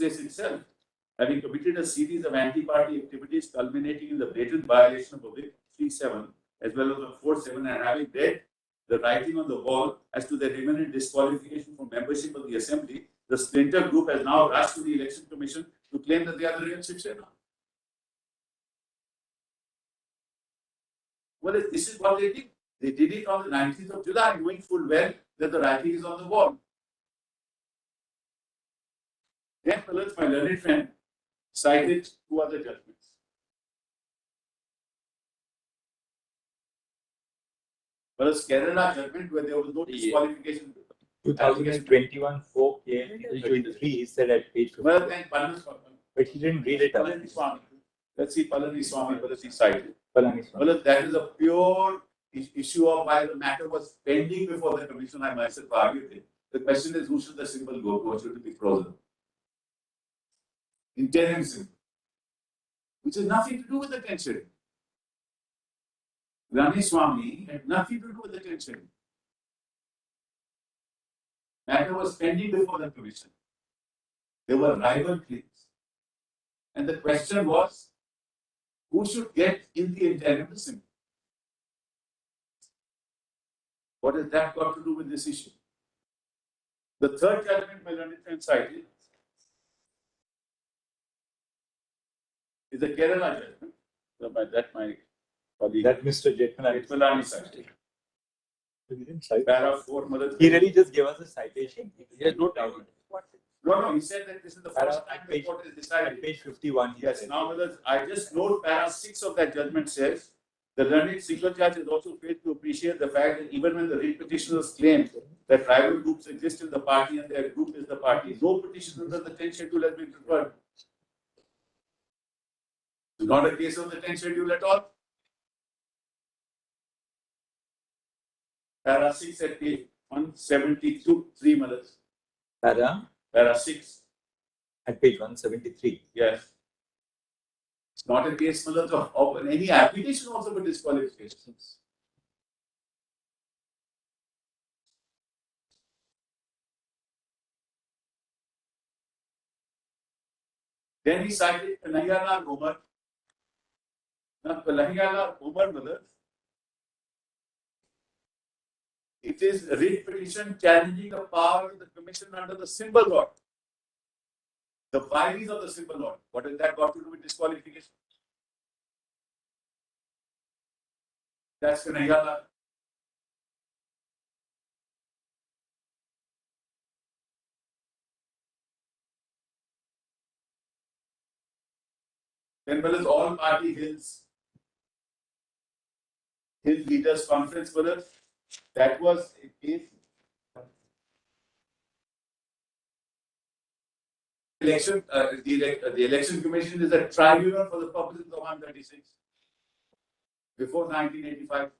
itself, having committed a series of anti-party activities culminating in the blatant violation of Obit 3.7 as well as the 4.7, and having read the writing on the wall as to their imminent disqualification from membership of the Assembly, the splinter group has now rushed to the Election Commission to claim that they are the real Shiv Sena. Well, this is what they did. They did it on the 19th of July, knowing full well that the writing is on the wall. Then, my learned friend cited two other judgments. But a Kerala judgment where there was no disqualification. 2021 4 came, 23 he said at page 50. Well, then, but he didn't read it out. Let's see Palani Swami, what does he cite? Palani Swami. Well, that is a pure issue of why the matter was pending before the commission. I myself argued it. The question is, who should the symbol go to, or should it be frozen? Interim symbol, which has nothing to do with the tension. Rani Swami had nothing to do with the tension. Matter was pending before the commission. There were rival claims. And the question was, who should get in the interim symbol? What has that got to do with this issue? The third judgment my learned friend cited is the Kerala judgment. So by that, my colleague. That Mr. Jetmalani cited. He didn't cite. Para 4, he really just gave us a citation. He has no doubt. No, he said that this is the first time the court is decided. At page 51. Yes, now, I just note para 6 of that judgment says, the learned single judge has also failed to appreciate the fact that even when the writ petitioners claim that rival groups exist in the party and their group is the party, no petition under the 10th schedule has been preferred. It's not a case of the 10th schedule at all. Para 6 at page 172, 3 mothers. Para 6. At page 173. Yes. It's not a case of any application also for disqualifications. Then he cited Kanhaiyalal Umar. Now, Kanhaiyalal Umar, brothers, it is a writ petition challenging the power of the commission under the symbol law. The violence of the symbol law. What has that got to do with disqualification? That's Kanhaiyalal. Then there is all party Hills Leaders Conference, brothers. That was a case. The election commission is a tribunal for the purposes of 136 before 1985.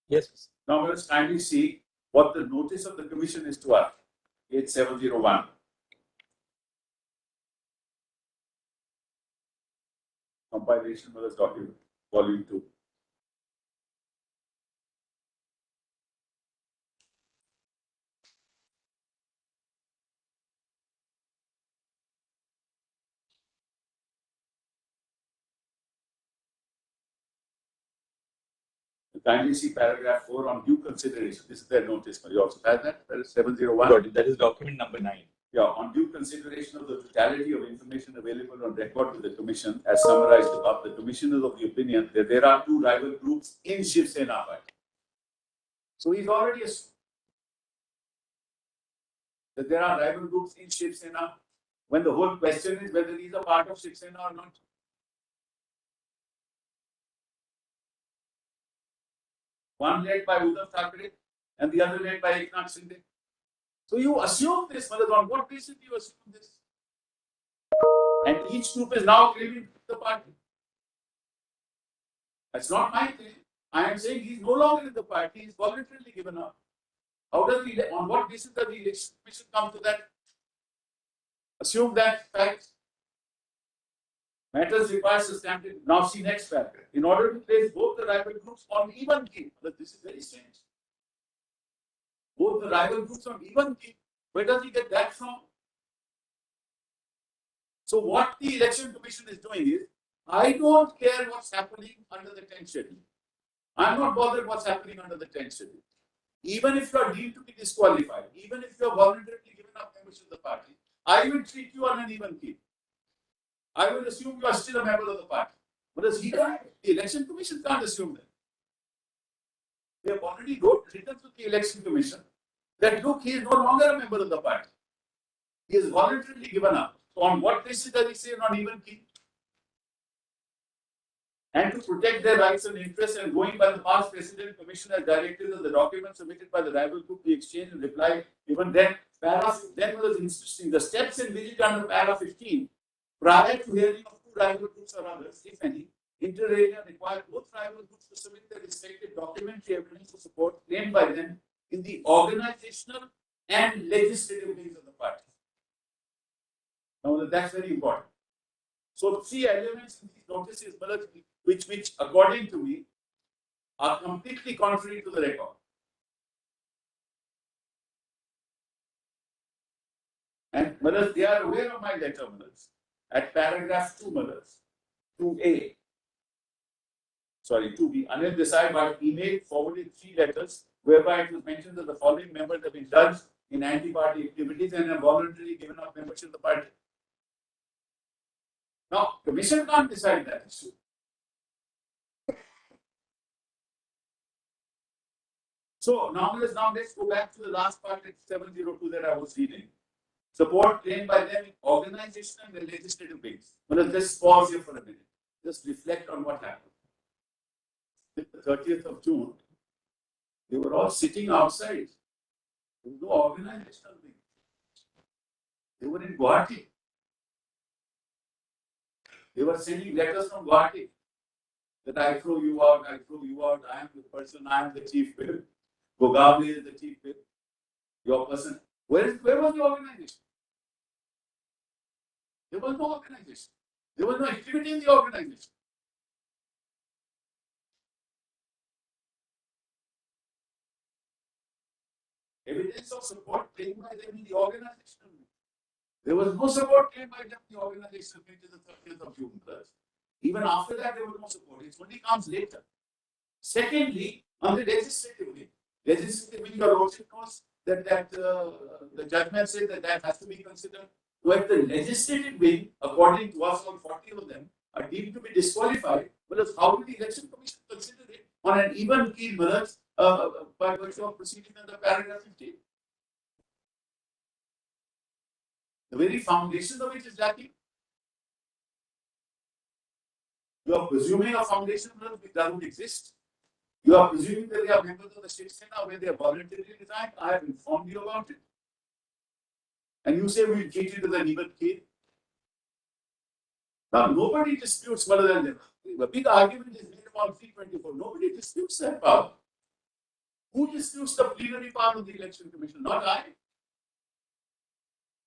Yes. Now let us kindly see what the notice of the commission is to us. 8701. Compilation of this document, volume 2. Kindly see paragraph 4 on due consideration. This is their notice. You also have that? That is 701. Got it. That is document number 9. Yeah, on due consideration of the totality of information available on record to the Commission, as summarized above, the Commission is of the opinion that there are two rival groups in Shiv Sena party. So he's already assumed that there are rival groups in Shiv Sena when the whole question is whether he's a part of Shiv Sena or not. One led by Uddhav Thackeray and the other led by Eknath Shinde. So you assume this, Madam, on what basis do you assume this? And each group is now claiming the party. That's not my thing. I am saying he's no longer in the party, he's voluntarily given up. How does he, on what basis does the election commission come to that? Assume that fact. Matters require substantive. Now see next paragraph. In order to place both the rival groups on even keel, this is very strange. Both the rival groups on even keel. Where does he get that from? So what the election commission is doing is, I don't care what's happening under the 10th schedule. I'm not bothered what's happening under the 10th schedule. Even if you are deemed to be disqualified, even if you are voluntarily given up membership of the party, I will treat you on an even keel. I will assume you are still a member of the party. Whereas he can't, the election commission can't assume that. They have already written to the election commission that look, he is no longer a member of the party. He is voluntarily given up. So on what basis does he say not even keel? And to protect their rights and interests and going by the past precedent, commission has directed that the documents submitted by the rival group be exchanged and replied. Even then, then was interesting. The steps envisaged under paragraph 15, prior to hearing of two rival groups or others, if any, inter alia require both rival groups to submit their respective documentary evidence to support claimed by them in the organizational and legislative wings of the party. Now that's very important. So three elements in these notices, which according to me are completely contrary to the record. And Malas, they are aware of my letter, Malas, at paragraph 2, Malas, 2A. Sorry, 2B. Anil Desai by email forwarded 3 letters whereby it was mentioned that the following members have been judged in anti-party activities and have voluntarily given up membership of the party. Now, commission can't decide that issue. So now let's go back to the last part, 702 that I was reading. Support claimed by them in organizational and legislative wings. Well, let's pause here for a minute. Just reflect on what happened. The 30th of June, they were all sitting outside. There was no organizational wing. They were in Guwahati. They were sending letters from Guwahati that I throw you out, I throw you out, I am the person, I am the chief whip. Gogabe is the chief whip. Your person. Where was the organization? There was no organization. There was no activity in the organization. Evidence of support claimed by them in the organization. There was no support claimed by them in the organization until the 30th of June. Even after that, there was no support. It only comes later. Secondly, on the legislative wing, your lordship knows that the judgment says that has to be considered. But the legislative wing, according to us, all 40 of them are deemed to be disqualified. But how will the election commission consider it on an even keel by virtue of proceeding under paragraph 15? The very foundation of it is lacking. You are presuming a foundation which doesn't exist. You are presuming that they are members of the Shiv Sena where they are voluntarily resigned. I have informed you about it. And you say we will treat it as an even keel. Now, nobody disputes whether a big argument is made about 324. Nobody disputes that power. Who disputes the plenary power of the Election Commission? Not I.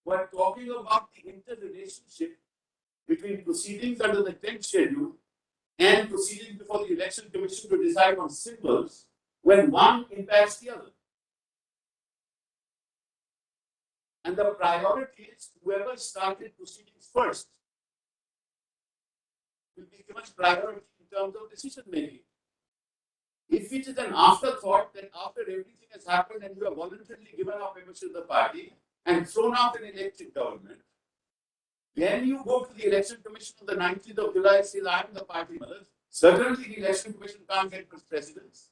We're talking about the interrelationship between proceedings under the 10th schedule and proceedings before the Election Commission to decide on symbols when one impacts the other. And the priority is whoever started proceedings first will be given priority in terms of decision making. If it is an afterthought that after everything has happened and you have voluntarily given up membership of the party and thrown out an elected government, then you go to the Election Commission on the 19th of July and say, I am the party mother. Certainly the Election Commission can't get precedence.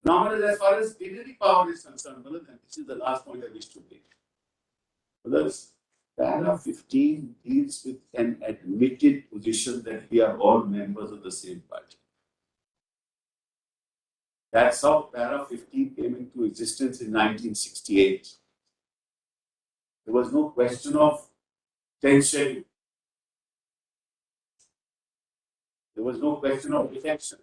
Now, as far as plenary power is concerned, and this is the last point I wish to make. Para 15 deals with an admitted position that we are all members of the same party. That's how Para 15 came into existence in 1968. There was no question of tension. There was no question of defection.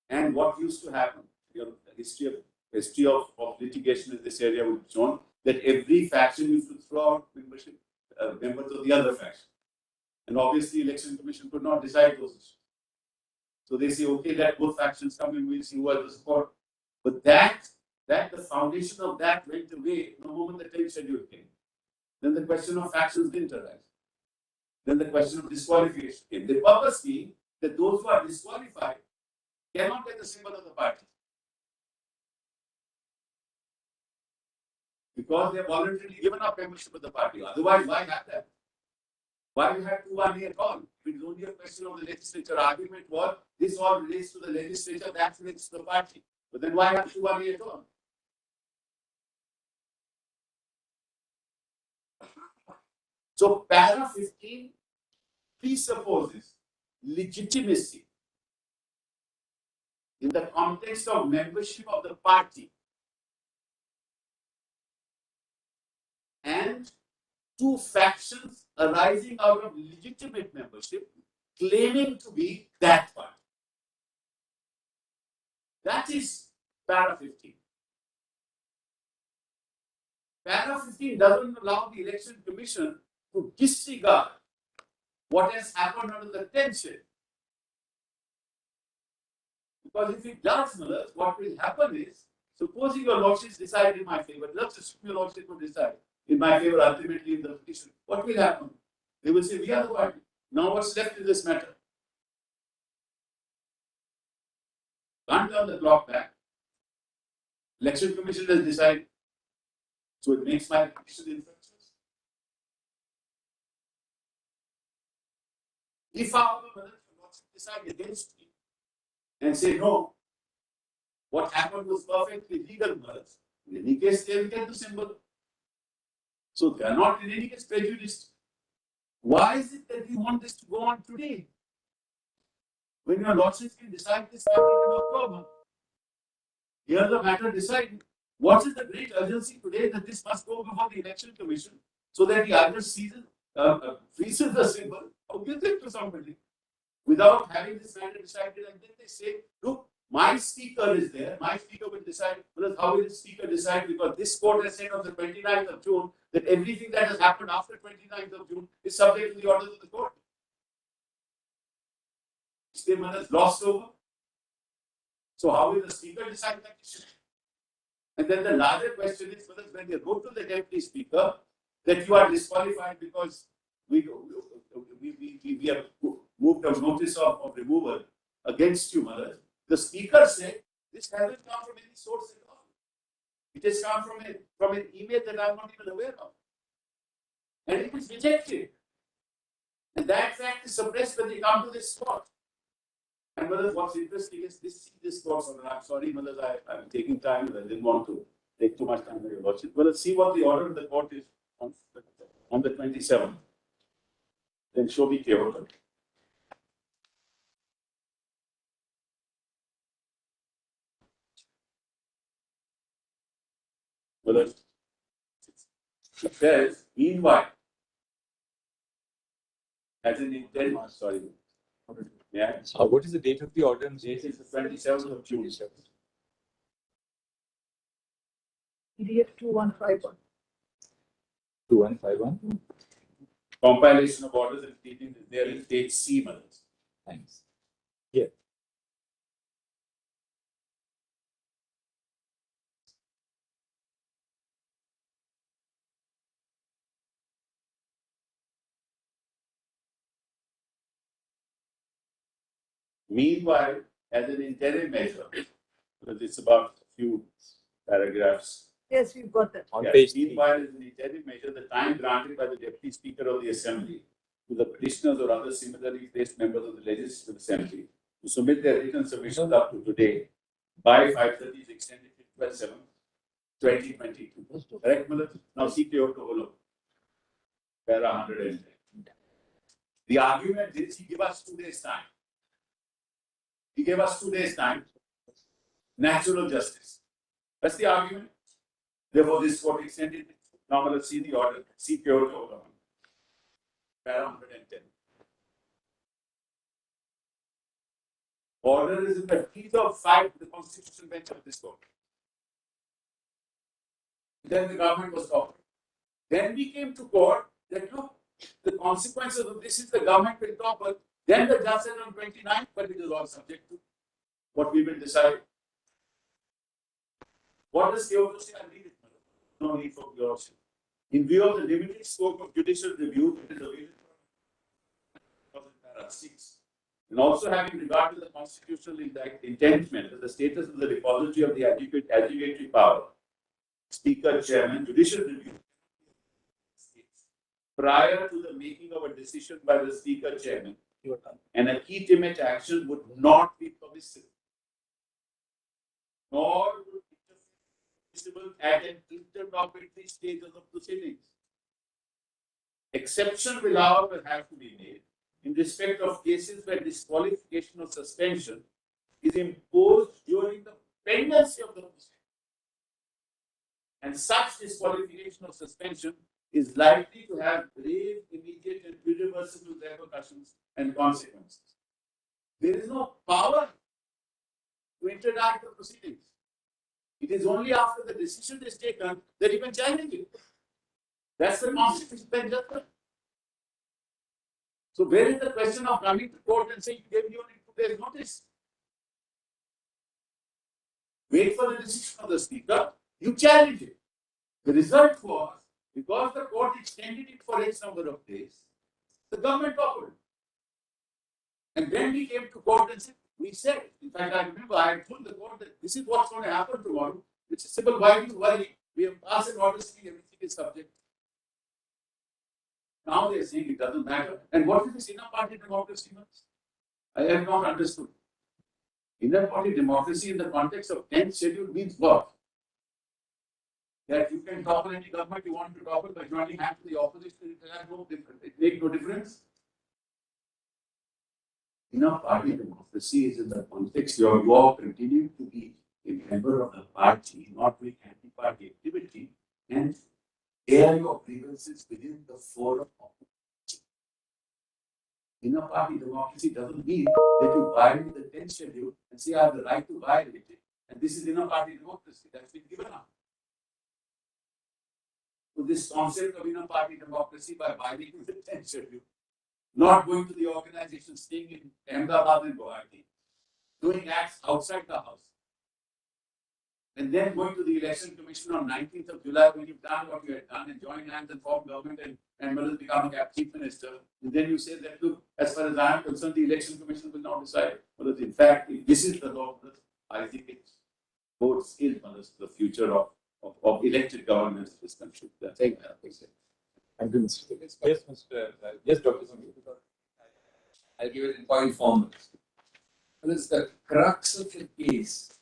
And what used to happen, the history of litigation in this area would have shown that every faction used to throw out membership, members of the other faction. And obviously, the Election Commission could not decide those issues. So they say, okay, let both factions come in, we'll see who has the support. But that the foundation of that went away the moment the 10th schedule came. Then the question of factions didn't arise. Then the question of disqualification came. The purpose being that those who are disqualified cannot get the symbol of the party. Because they have voluntarily given up membership of the party. Otherwise, why have that? Why have 2-1 at all? It is only a question of the legislature. Argument was this all relates to the legislature, that relates to the party. But then why have 2-1 at all? So, Para 15 presupposes legitimacy in the context of membership of the party and two factions arising out of legitimate membership claiming to be that party. That is Para 15. Para 15 doesn't allow the Election Commission to disregard what has happened under the 10th schedule. Because if it does, what will happen is, supposing your lordships decide in my favor, let's assume your lordship will decide in my favor ultimately in the petition, what will happen? They will say, we are the party. Now what's left in this matter? Can't turn the clock back. Election Commission has decided. So it makes my petition infectious. If however the lordship decide against me and say no, what happened was perfectly legal, in any case they will get the symbol. So they are not in any case prejudiced. Why is it that we want this to go on today? When your lordships can decide this matter in October, here the matter decided. What is the great urgency today that this must go before the Election Commission so that the other freezes the symbol or gives it to somebody without having this matter decided? And then they say, look, my speaker is there, my speaker will decide. Well, how will the speaker decide? Because this court has said on the 29th of June that everything that has happened after 29th of June is subject to the orders of the court. Statement is glossed over. So how will the speaker decide that issue? And then the larger question is whether when you go to the deputy speaker that you are disqualified because we have moved a notice of removal against you, the speaker said this hasn't come from any source at all. It has come from an email that I'm not even aware of. And it is rejected. And that fact is suppressed when they come to this court. And what's interesting is this course, and I'm sorry, I'm taking time, I didn't want to take too much time to watch it. Well, let's see what the order of the court is on the 27th. Then show me Kevala. Well, it says, meanwhile, as in intent, sorry. Yeah. What is the date of the order? Date is the 27th of June. PDF 2151. 2151. Compilation of orders and treating is there in stage C, mothers. Thanks. Yeah. Meanwhile, as an interim measure, because it's about a few paragraphs. Yes, we've got that. On Yes. page 3. Meanwhile, as an interim measure, the time granted by the Deputy Speaker of the Assembly to the petitioners or other similarly placed members of the Legislative Assembly to submit their written submissions up to today by 5:30 is extended to 12/7/2022. Correct, Malad? Now see to Holo. Para 110. The argument is he gave us 2 days time. He gave us 2 days time. Natural justice. That's the argument. Therefore, this court extended it. Now let's see the order. See Kyoto. Para 110. Order is in the teeth of 5 the constitutional bench of this court. Then the government was stopped. Then we came to court that look, the consequences of this is the government will topple. Then the judge said on 29th, but it is all subject to what we will decide. What does Kyoto say? I'll read it. No need for glossy. In view of the limited scope of judicial review, it is available in para 6. And also having regard to the constitutional intent of the status of the repository of the adjudicatory power, Speaker, Chairman, judicial review, prior to the making of a decision by the Speaker, Chairman, and a legitimate action would not be permissible, nor would it be permissible at an interlocutory stage of the proceedings. Exception will, however, have to be made in respect of cases where disqualification or suspension is imposed during the pendency of the proceeding. And such disqualification or suspension is likely to have grave, immediate, and irreversible repercussions and consequences. There is no power to interdite the proceedings. It is only after the decision is taken that you can challenge it. That's the constitutional judgment. So where is the question of coming to court and saying you gave me only 2 days notice? Wait for the decision of the Speaker, you challenge it. The result was, because the court extended it for X number of days, the government toppled. And then we came to court and said, we said, in fact, I remember I told the court that this is what's going to happen tomorrow. It's a simple, why do you worry? We have passed an order saying everything is subject. Now they are saying it doesn't matter. And what is this inner party democracy? I have not understood. Inner party democracy in the context of 10th schedule means what? That you can topple any government you want to topple by joining hands with the opposition. It makes no difference. Inner party democracy is in the context you are continuing to be a member of the party, not doing anti-party activity, and air your grievances within the forum of the party. Inner party democracy doesn't mean that you violate the 10th schedule and say I have the right to violate it, and this is inner party democracy that's been given up. So this concept of inner party democracy by violating the 10th schedule, not going to the organization, staying in Ahmedabad and Guwahati, doing acts outside the house, and then going to the election commission on 19th of July when you've done what you had done and joined hands and formed government and will become a chief minister. And then you say that, look, as far as I am concerned, the election commission will now decide whether, in fact, if this is the law, I think it bodes ill for the future of elected governments in this country. That's it. Thank you, Mr. Yes, Mr. Yes, Dr. Sangeet. I'll give it in point form. What is the crux of the case?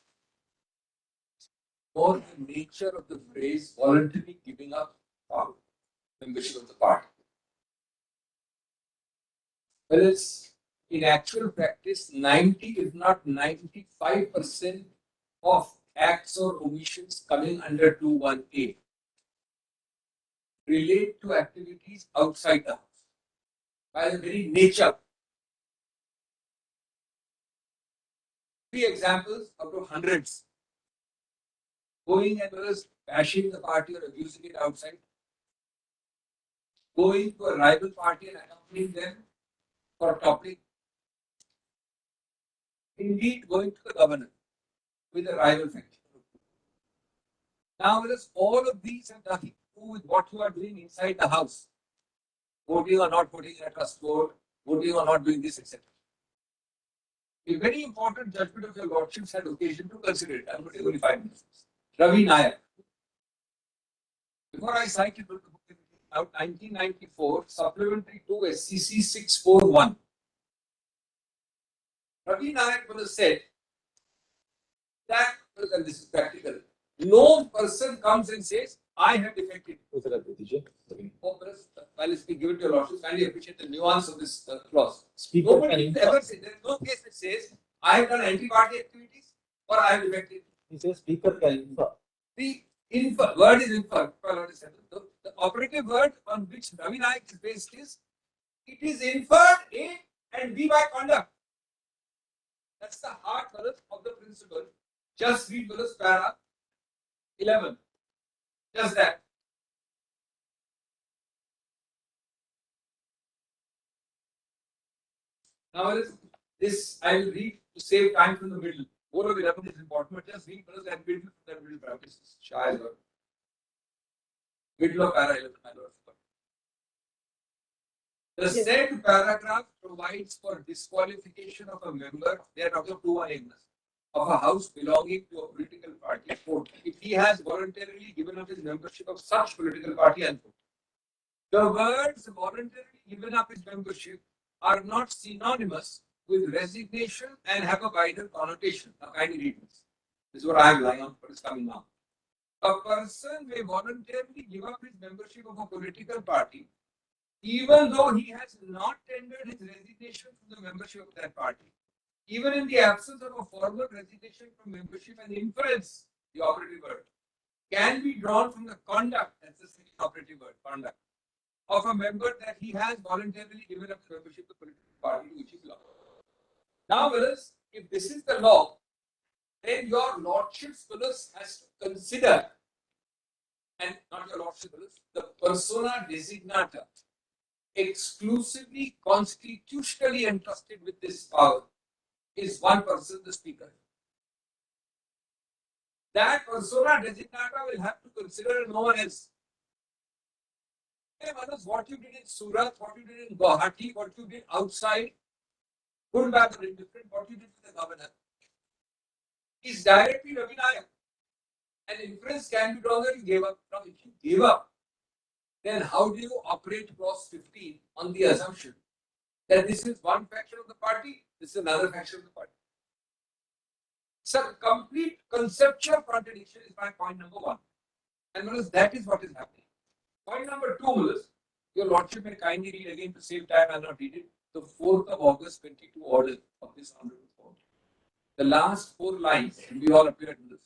Or the nature of the phrase voluntarily giving up power, membership of the party. Whereas in actual practice, 90 if not 95% of acts or omissions coming under 21A relate to activities outside the house by the very nature. Three examples out of hundreds. Going and was bashing the party or abusing it outside. Going to a rival party and accompanying them for topic. Indeed, going to the governor with a rival faction. Now, all of these have nothing to do with what you are doing inside the house. Voting or not voting in a trust board, voting or not doing this, etc. A very important judgment of your lordships had occasion to consider it. I'm going to take only 5 minutes. Ravi Nayak. Before I cite it, out 1994, supplementary to SCC 641. Ravi Nayak was said that, and this is practical, no person comes and says, I have defected. While it's been given to your lordships, kindly appreciate the nuance of this clause. Nobody will ever say, there is no case that says, I have done anti-party activities or I have defected. He says speaker can infer. The word is infer. The operative word on which Ravi Nayak is based is, it is inferred A and B by conduct. That's the heart of the principle. Just read para 11. Just that. Now, this I will read to save time from the middle. All of 11 is important, but just read first that middle bracket. Middle of para 11. The said paragraph provides for disqualification of a member, they are talking of 2 of a house belonging to a political party, if he has voluntarily given up his membership of such political party, unquote. The words voluntarily given up his membership are not synonymous with resignation and have a wider connotation. Now, kindly read this. This is what I am relying on, but it's coming now. A person may voluntarily give up his membership of a political party, even though he has not tendered his resignation from the membership of that party. Even in the absence of a formal resignation from membership, and inference, the operative word, can be drawn from the conduct, that's the second operative word, conduct, of a member that he has voluntarily given up his membership to the political party to which he belongs. Now, fellas, if this is the law, then your lordships, fellas, has to consider, and not your lordship, fellas, the persona designata exclusively constitutionally entrusted with this power is one person, the speaker. That persona designata will have to consider no one else. What you did in Surat, what you did in Guwahati, what you did outside, good, bad, or indifferent, what you did with the governor, is directly Ravi Nayak. An inference can be drawn that you gave up. Now, if you gave up, then how do you operate clause 15 on the assumption that this is one faction of the party, this is another faction of the party? So, complete conceptual contradiction is my point number 1. And Mellis, that is what is happening. Point number 2, Mellis, your lordship may kindly read again to save time, I will not read it, the 4th of August 22 order of this honorable court. The last 4 lines, and we all appeared in this,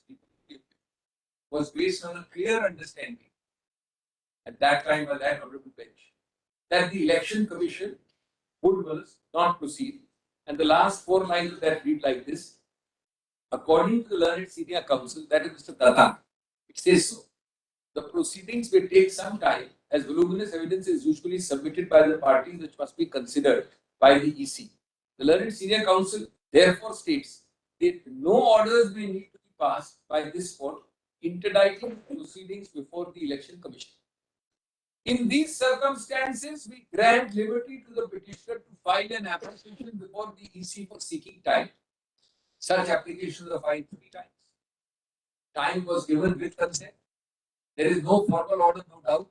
was based on a clear understanding at that time by that honorable bench that the election commission would not proceed. And the last 4 lines of that read like this: according to the learned senior counsel, that is Mr. Taas, it says so. The proceedings will take some time, as voluminous evidence is usually submitted by the parties which must be considered by the EC. The learned senior counsel therefore states that no orders may need to be passed by this court interdicting proceedings before the election commission. In these circumstances, we grant liberty to the petitioner to file an application before the EC for seeking time. Such applications are filed 3 times. Time was given with consent. There is no formal order, no doubt,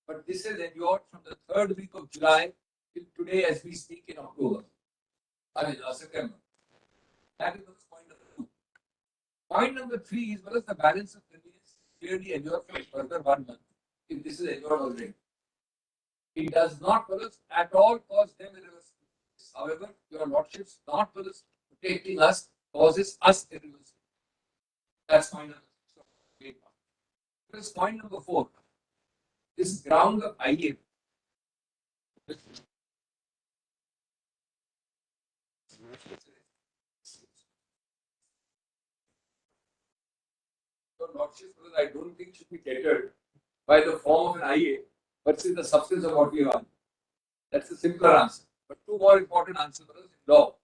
but this has endured from the 3rd week of July till today as we speak in October. September. That is point number 2. Point number 3 is what is the balance of convenience clearly endured for further 1 month. If this is endured already, it does not at all cause them irreversible. However, your lordships not protecting us causes us irreversible. That's point number 3. This is point number 4. This ground of IA. your lordship, because I don't think should be catered by the form of an IA versus the substance of what we want. That's the simpler answer. But two more important answers in law.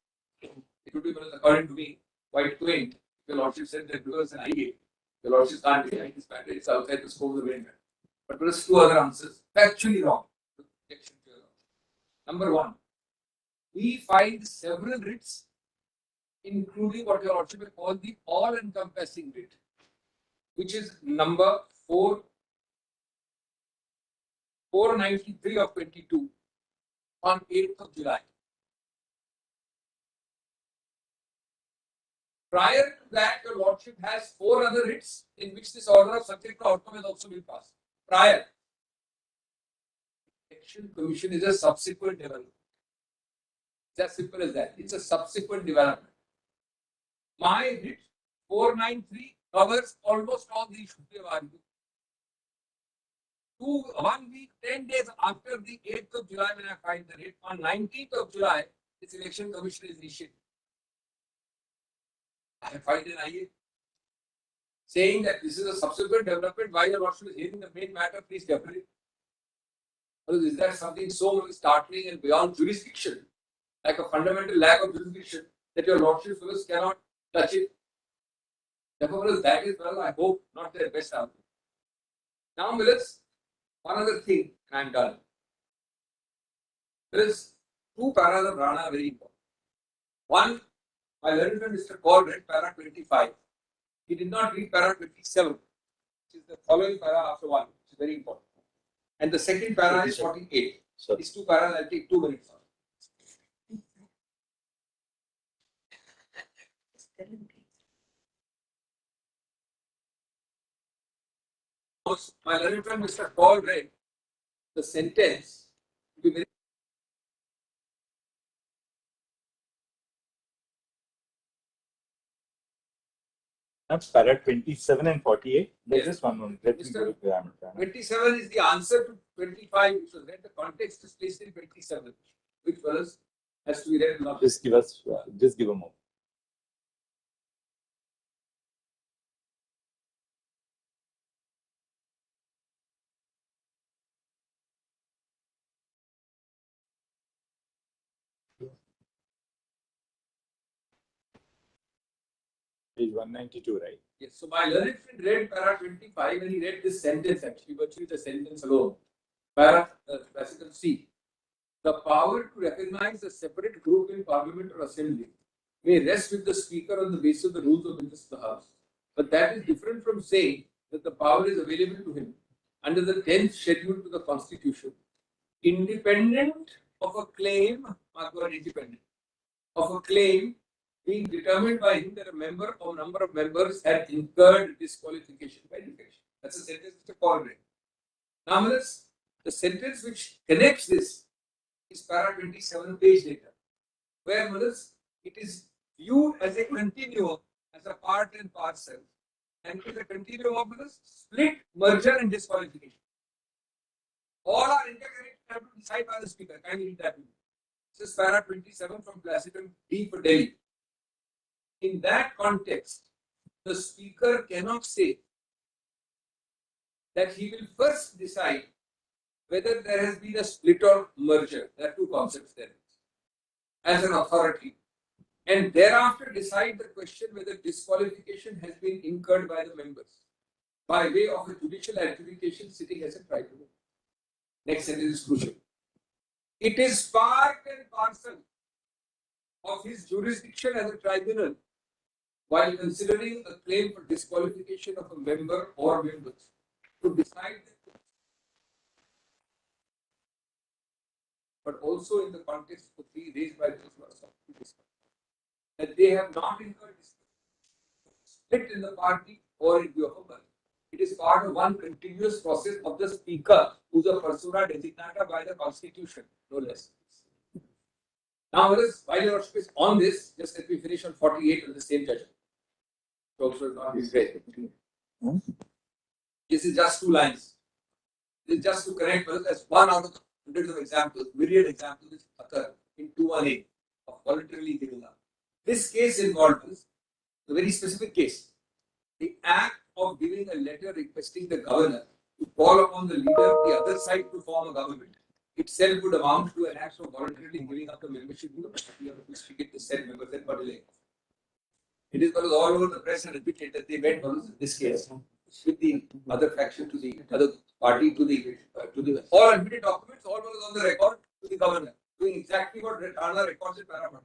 It would be, according to me, quite quaint if your lordship said that because an IA, your lordship can't decide this matter, it's outside the scope of the main matter. But there is two other answers, factually wrong. Number one, we find several writs, including what your lordship will call the all-encompassing writ, which is number 493 of 22 on 8th of July. Prior to that, your lordship has 4 other writs in which this order of subject to outcome has also been passed. Prior. Election Commission is a subsequent development. It's as simple as that. It's a subsequent development. My writ 493 covers almost all the issues we have argued. 1 week, 10 days after the 8th of July, when I filed the writ, on 19th of July, this election commission is initiated. I have filed an IA saying that this is a subsequent development. While your lordship is hearing the main matter, please defer it. Is there something so startling and beyond jurisdiction, like a fundamental lack of jurisdiction, that your lordship cannot touch it? Therefore, that is, well, I hope, not their best answer. Now, Mills, one other thing, and I'm done. There is 2 paras of Rana very important. One, my learned friend Mr. Kaur read para 25. He did not read para 27, which is the following para after 1, which is very important. And the second para is 48. So these 2 paras I'll take 2 minutes on. My learned friend Mr. Kaur read the sentence to be very. That's para 27 and 48. There's Yes. just one more. Let me Mr. go to grammar. 27 is the answer to 25, which was read. The context is placed in 27, which was has to be read. Just give a moment. Page 192, right? Yes. So my learned friend read para 25 and he read this sentence actually, virtually the sentence alone. Para classical C. The power to recognize a separate group in parliament or assembly may rest with the speaker on the basis of the rules of business of the house. But that is different from saying that the power is available to him under the 10th schedule to the constitution, independent of a claim, independent of a claim being determined by him that a member or number of members had incurred disqualification by defection. That's a sentence Mr. Kaur read. Now, the sentence which connects this is para 27 page later, where it is viewed as a continuum, as a part and parcel, and it is a continuum of split, merger, and disqualification. All are interconnected and have to decide by the speaker. Can you read that? This is para 27 from classical D for Delhi. In that context, the speaker cannot say that he will first decide whether there has been a split or merger. There are 2 concepts there. As an authority, and thereafter decide the question whether disqualification has been incurred by the members by way of a judicial adjudication sitting as a tribunal. Next sentence is crucial. It is part and parcel of his jurisdiction as a tribunal while considering a claim for disqualification of a member or members to decide the, but also in the context of the 3 raised by those who are that they have not incurred split in the party or in view of a merger. It is part of one continuous process of the speaker, who is a persona designata by the constitution, no less. Now, while your worship is on this, just let me finish on 48 of the same judgment. Also not be great. This is just 2 lines. This is just to connect as one out of hundreds of examples, myriad examples which occur in 218 of voluntarily giving up. This case involves a very specific case. The act of giving a letter requesting the governor to call upon the leader of the other side to form a government itself would amount to an act of voluntarily giving up the membership to the party of which to get the said members and got elected. It is because all over the press and repeated that they went on this case with the other faction to the other party to the all admitted documents, all was on the record to the governor, doing exactly what Rana records in Paragraph.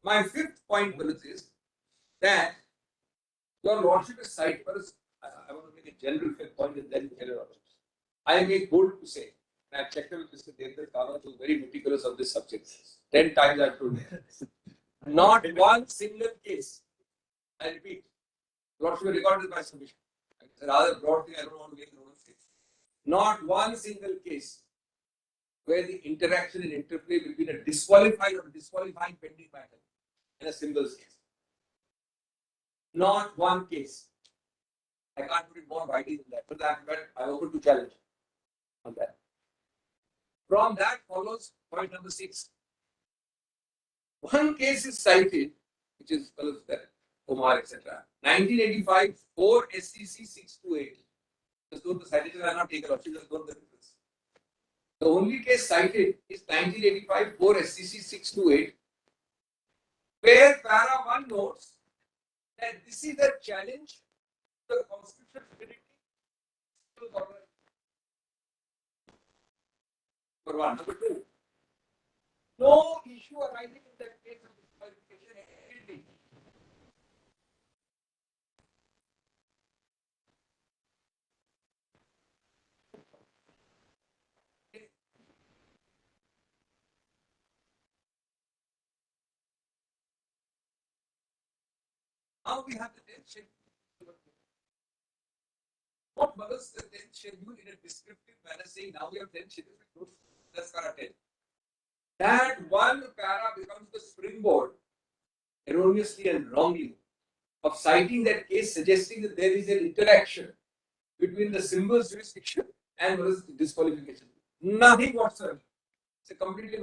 My fifth point is that your lordship is cited first. I want to make a general fifth point and then tell your lordship. I make bold to say, and I checked with Mr. Devdas Kawat, who is very meticulous on this subject. 10 times I've told him. Not one single case. I repeat, lordship recorded my submission. It's a rather broad thing, I don't want to make no mistake. Not one single case where the interaction and interplay between a disqualified or disqualifying pending matter in a symbols case. Not one case. I can't put it more widely than that, but I'm open to challenge on that. From that follows point number 6. One case is cited, which is Omar, etc. 1985, 4 SCC 628. Just don't the citation I not taken off, just don't the difference. The only case cited is 1985, 4 SCC 628, where para 1 notes that this is a challenge to the constitutional validity. For one. Number 2, no issue arising in that case of disqualification. Now we have the 10th schedule. What was the 10th schedule in a descriptive manner saying now we have 10 schedules? That's para 10. That one para becomes the springboard, erroneously and wrongly, of citing that case, suggesting that there is an interaction between the symbols jurisdiction and disqualification. Nothing whatsoever. It's a completely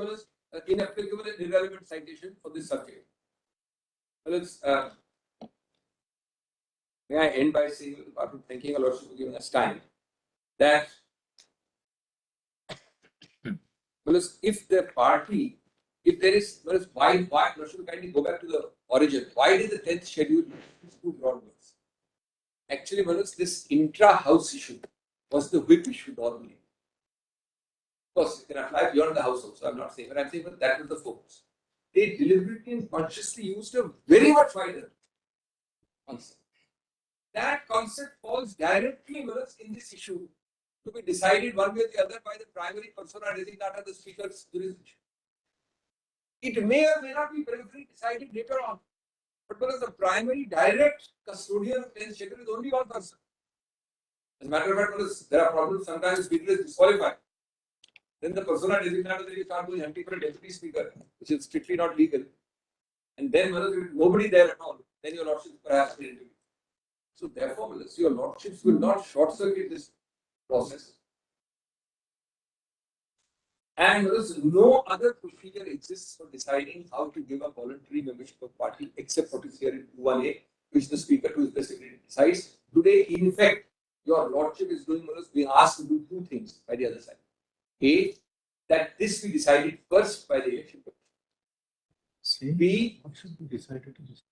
inapplicable and irrelevant citation for this subject. May I end by saying, after thanking a lot for giving us time, that if the party, if there is, why, should we kindly go back to the origin? Why did the 10th schedule use 2 broad words? Actually, this intra-house issue was the whip issue normally. Of course, it can apply beyond the house also, I'm not saying, but I'm saying that was the focus. They deliberately and consciously used a very much wider concept. That concept falls directly in this issue to be decided one way or the other by the primary persona designata, the speaker's jurisdiction. It may or may not be briefly decided later on, but because the primary direct custodian of 10th schedule is only one person. As a matter of fact, there are problems sometimes the speaker is disqualified. Then the persona designata that you start doing hunting for a deputy speaker, which is strictly not legal. And then nobody there at all, then your lordship perhaps will interview. So therefore, your lordships will not short circuit this process. And no other procedure exists for deciding how to give a voluntary membership of party except what is here in 1A, which the speaker to his best ability decides. Today, in fact, your lordship is being asked to do 2 things by the other side. A, that this be decided first by the election commission. B, what should be decided to this?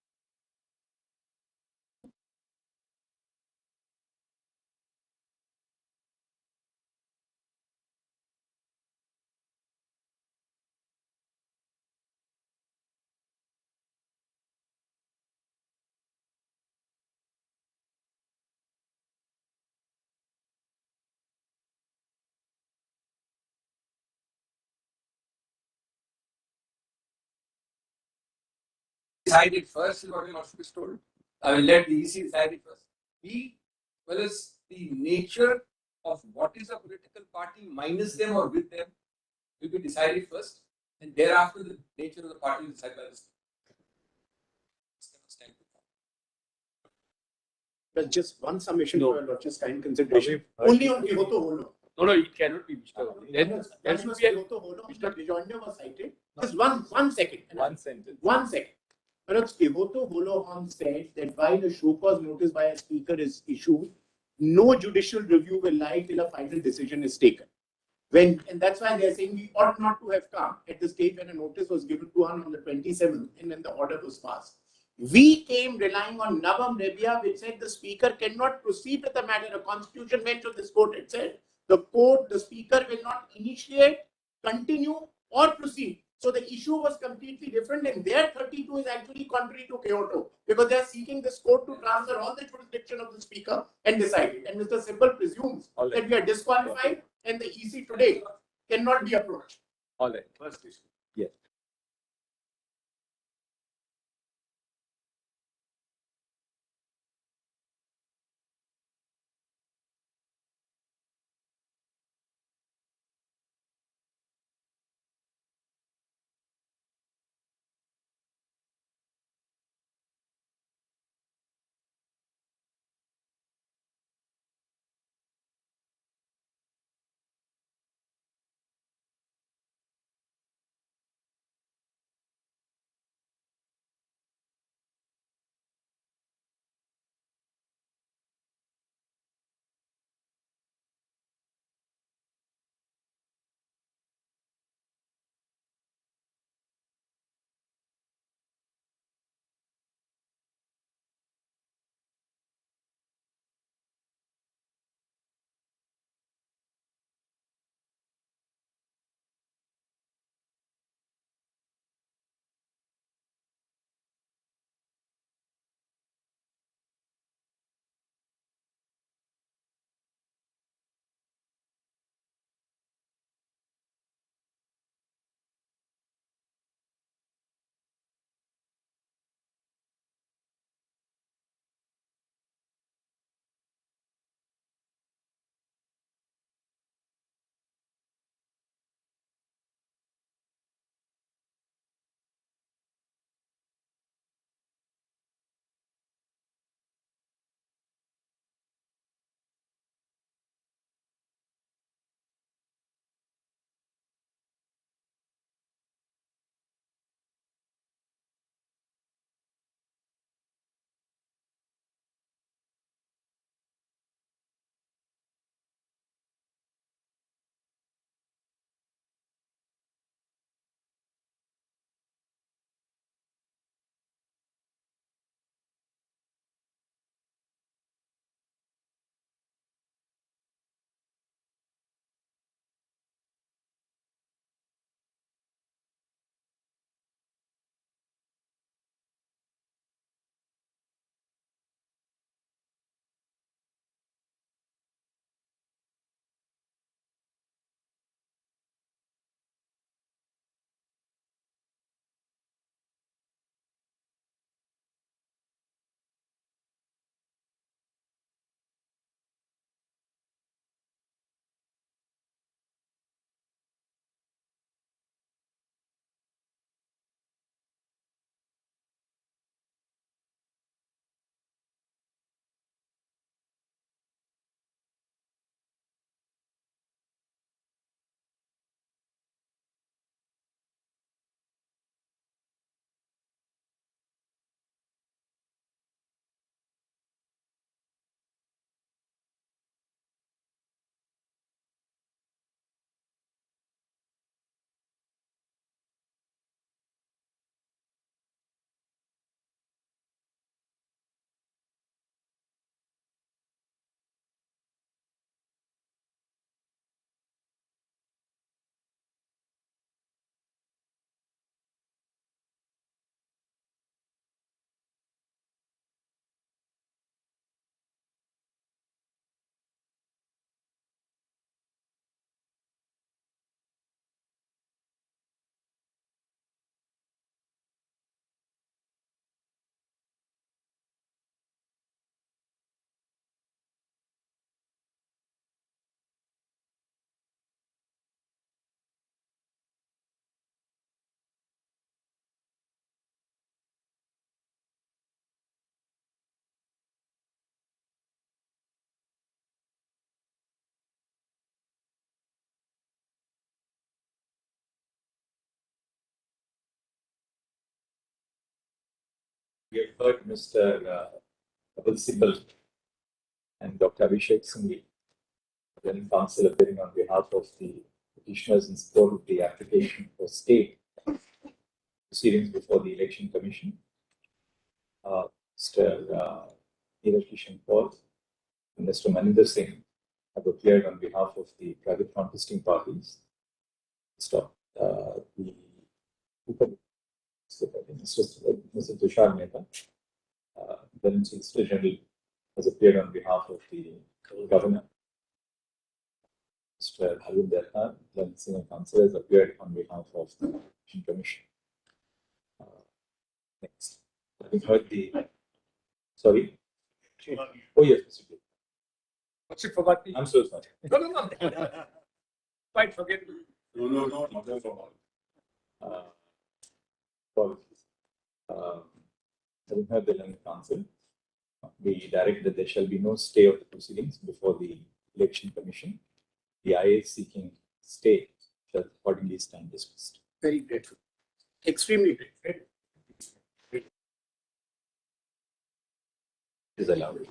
Decide it first is what your lordship is told. I will let the EC decide it first. B, as the nature of what is a political party minus them or with them will be decided first, and thereafter the nature of the party will decide by the state. But just one summation for your lordship's kind consideration. Only on Kyoto Holo. No, it cannot be Mr. There should be Kyoto Holo. Mr. Rejoinder was cited. Just one second. 1 sentence. 1 second. Perhaps Kivoto Holohan said that while a show cause notice by a speaker is issued, no judicial review will lie till a final decision is taken. And that's why they're saying we ought not to have come at the stage when a notice was given to us on the 27th and then the order was passed. We came relying on Navam Rebia, which said the speaker cannot proceed with the matter. A constitution bench of this court had said the speaker will not initiate, continue, or proceed. So the issue was completely different, and their 32 is actually contrary to Kyoto because they are seeking this court to transfer all the jurisdiction of the speaker and decide it. And Mr. Sibal presumes that we are disqualified and the EC today cannot be approached. All right. First issue. Yes. We have heard Mr. Kapil Sibal and Dr. Abhishek Singhi, then counsel appearing on behalf of the petitioners in support of the application for stay proceedings before the Election Commission. Mr. Neeraj Kishan Paul and Mr. Maninder Singh have appeared on behalf of the private contesting parties. Mr. Tushar Mehta, then Solicitor General, has appeared on behalf of the Governor. Mr. Harun Dehta, then Senior Counsel, has appeared on behalf of the Election Commission. Next, we've heard the. Sorry. Oh yes, Mr. J. What's it forgot me? I'm so sorry. No. Quite forget me. No. Apologies. Having heard the Election Council, we direct that there shall be no stay of the proceedings before the Election Commission. The IA seeking stay shall accordingly stand dismissed. Very grateful. Extremely grateful. Is allowed.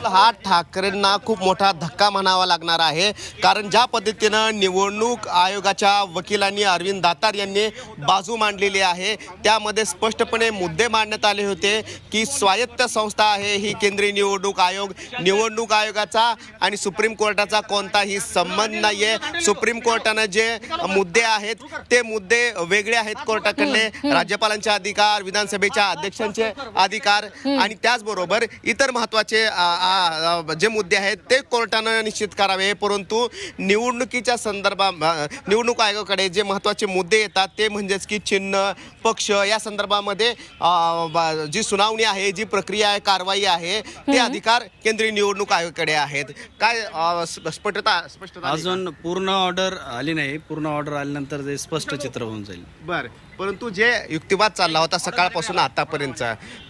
हा ठाकरेंना खूप मोठा धक्का म्हणावा लागणार आहे, कारण ज्या पद्धतीनं निवडणूक आयोगाच्या वकिलांनी अरविंद दातार यांनी बाजू मांडलेली आहे, त्यामध्ये स्पष्टपणे मुद्दे मांडण्यात आले होते की स्वायत्त संस्था आहे ही केंद्रीय निवडणूक आयोग, निवडणूक आयोगाचा आणि सुप्रीम कोर्टाचा कोणताही संबंध नाही आहे. सुप्रीम कोर्टानं जे मुद्दे आहेत ते मुद्दे वेगळे आहेत कोर्टाकडले, राज्यपालांचे अधिकार, विधानसभेच्या अध्यक्षांचे अधिकार आणि त्याचबरोबर इतर महत्त्वाचे जे मुद्दे आहेत ते कोर्टानं निश्चित करावे. परंतु निवडणुकीच्या संदर्भात निवडणूक आयोगाकडे जे महत्त्वाचे मुद्दे येतात ते म्हणजेच की चिन्ह, पक्ष या संदर्भामध्ये जी सुनावणी आहे, जी प्रक्रिया आहे, कारवाई आहे, ते अधिकार केंद्रीय निवडणूक आयोगाकडे आहेत. काय स्पष्टता अजून पूर्ण ऑर्डर आली नाही. पूर्ण ऑर्डर आल्यानंतर ते स्पष्ट चित्र होऊन जाईल. बरं, परंतु जे युक्तिवाद चालला होता सकाळपासून आतापर्यंत,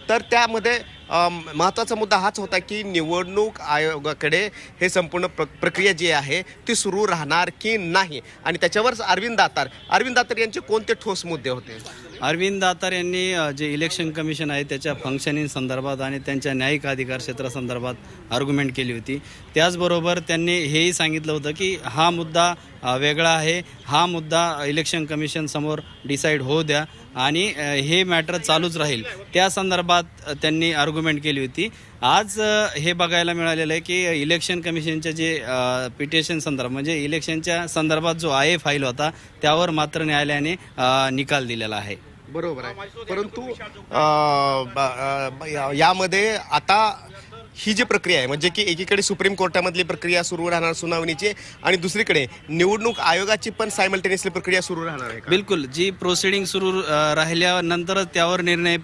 तर त्यामध्ये महत्त्वाचा मुद्दा हाच होता की निवडणूक आयोगाकडे हे संपूर्ण प्रक्रिया जी आहे ती सुरू राहणार की नाही, आणि त्याच्यावर अरविंद दातार यांचे कोणते ठोस मुद्दे होते? अरविंद दातार यांनी जे इलेक्शन कमिशन आहे त्याच्या फंक्शनिंग संदर्भात आणि त्यांच्या न्यायिक अधिकार क्षेत्रासंदर्भात आर्ग्युमेंट केली होती. त्याचबरोबर त्यांनी हेही सांगितलं होतं की हा मुद्दा वेगळा आहे, हा मुद्दा इलेक्शन कमिशन समोर डिसाईड होऊ द्या आणि हे मॅटर चालूच राहील, त्या संदर्भात त्यांनी आर्ग्युमेंट केली होती. आज हे बघायला मिळालेलं आहे की इलेक्शन कमिशनचे जे पिटिशन संदर्भ म्हणजे इलेक्शनच्या संदर्भात जो फाईल होता त्यावर मात्र न्यायालयाने निकाल दिलेला आहे. बरोबर आहे, परंतु यामध्ये आता ही जी प्रक्रिया आहे म्हणजे की एकीकडे सुप्रीम कोर्टामधली प्रक्रिया सुरू राहणार सुनावणीची, आणि दुसरीकडे निवडणूक आयोगाची पण सायमल्टेनियसली प्रक्रिया सुरू राहणार आहे. बिलकुल, जी प्रोसिडिंग सुरू राहिल्यानंतरच त्यावर निर्णय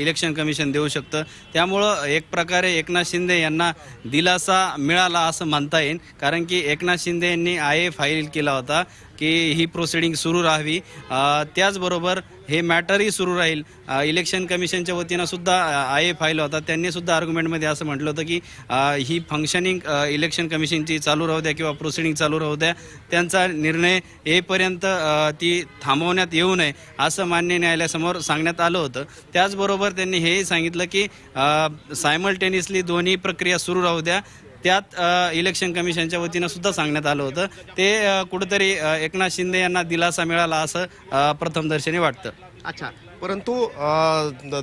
इलेक्शन कमिशन देऊ शकतं. त्यामुळं एक प्रकारे एकनाथ शिंदे यांना दिलासा मिळाला असं म्हणता येईल, कारण की एकनाथ शिंदे यांनी फाईल केला होता की ही प्रोसिडिंग सुरू राहावी. त्याचबरोबर हे मॅटरही सुरू राहील. इलेक्शन कमिशनच्या वतीनं सुद्धा फाईल होता, त्यांनी सुद्धा आर्ग्युमेंटमध्ये असं म्हटलं होतं की ही फंक्शनिंग इलेक्शन कमिशनची चालू राहू द्या किंवा प्रोसिडिंग चालू राहू द्या, त्यांचा निर्णय येईपर्यंत ती थांबवण्यात येऊ नये असं मान्य न्यायालयासमोर सांगण्यात आलं होतं. त्याचबरोबर त्यांनी हेही सांगितलं की सायमल्टेनियसली दोन्ही प्रक्रिया सुरू राहू द्या. त्यात इलेक्शन कमिशनच्या वतीनं सुद्धा सांगण्यात आलं होतं. ते कुठंतरी एकनाथ शिंदे यांना दिलासा मिळाला असं प्रथमदर्शनी वाटतं. अच्छा, परंतु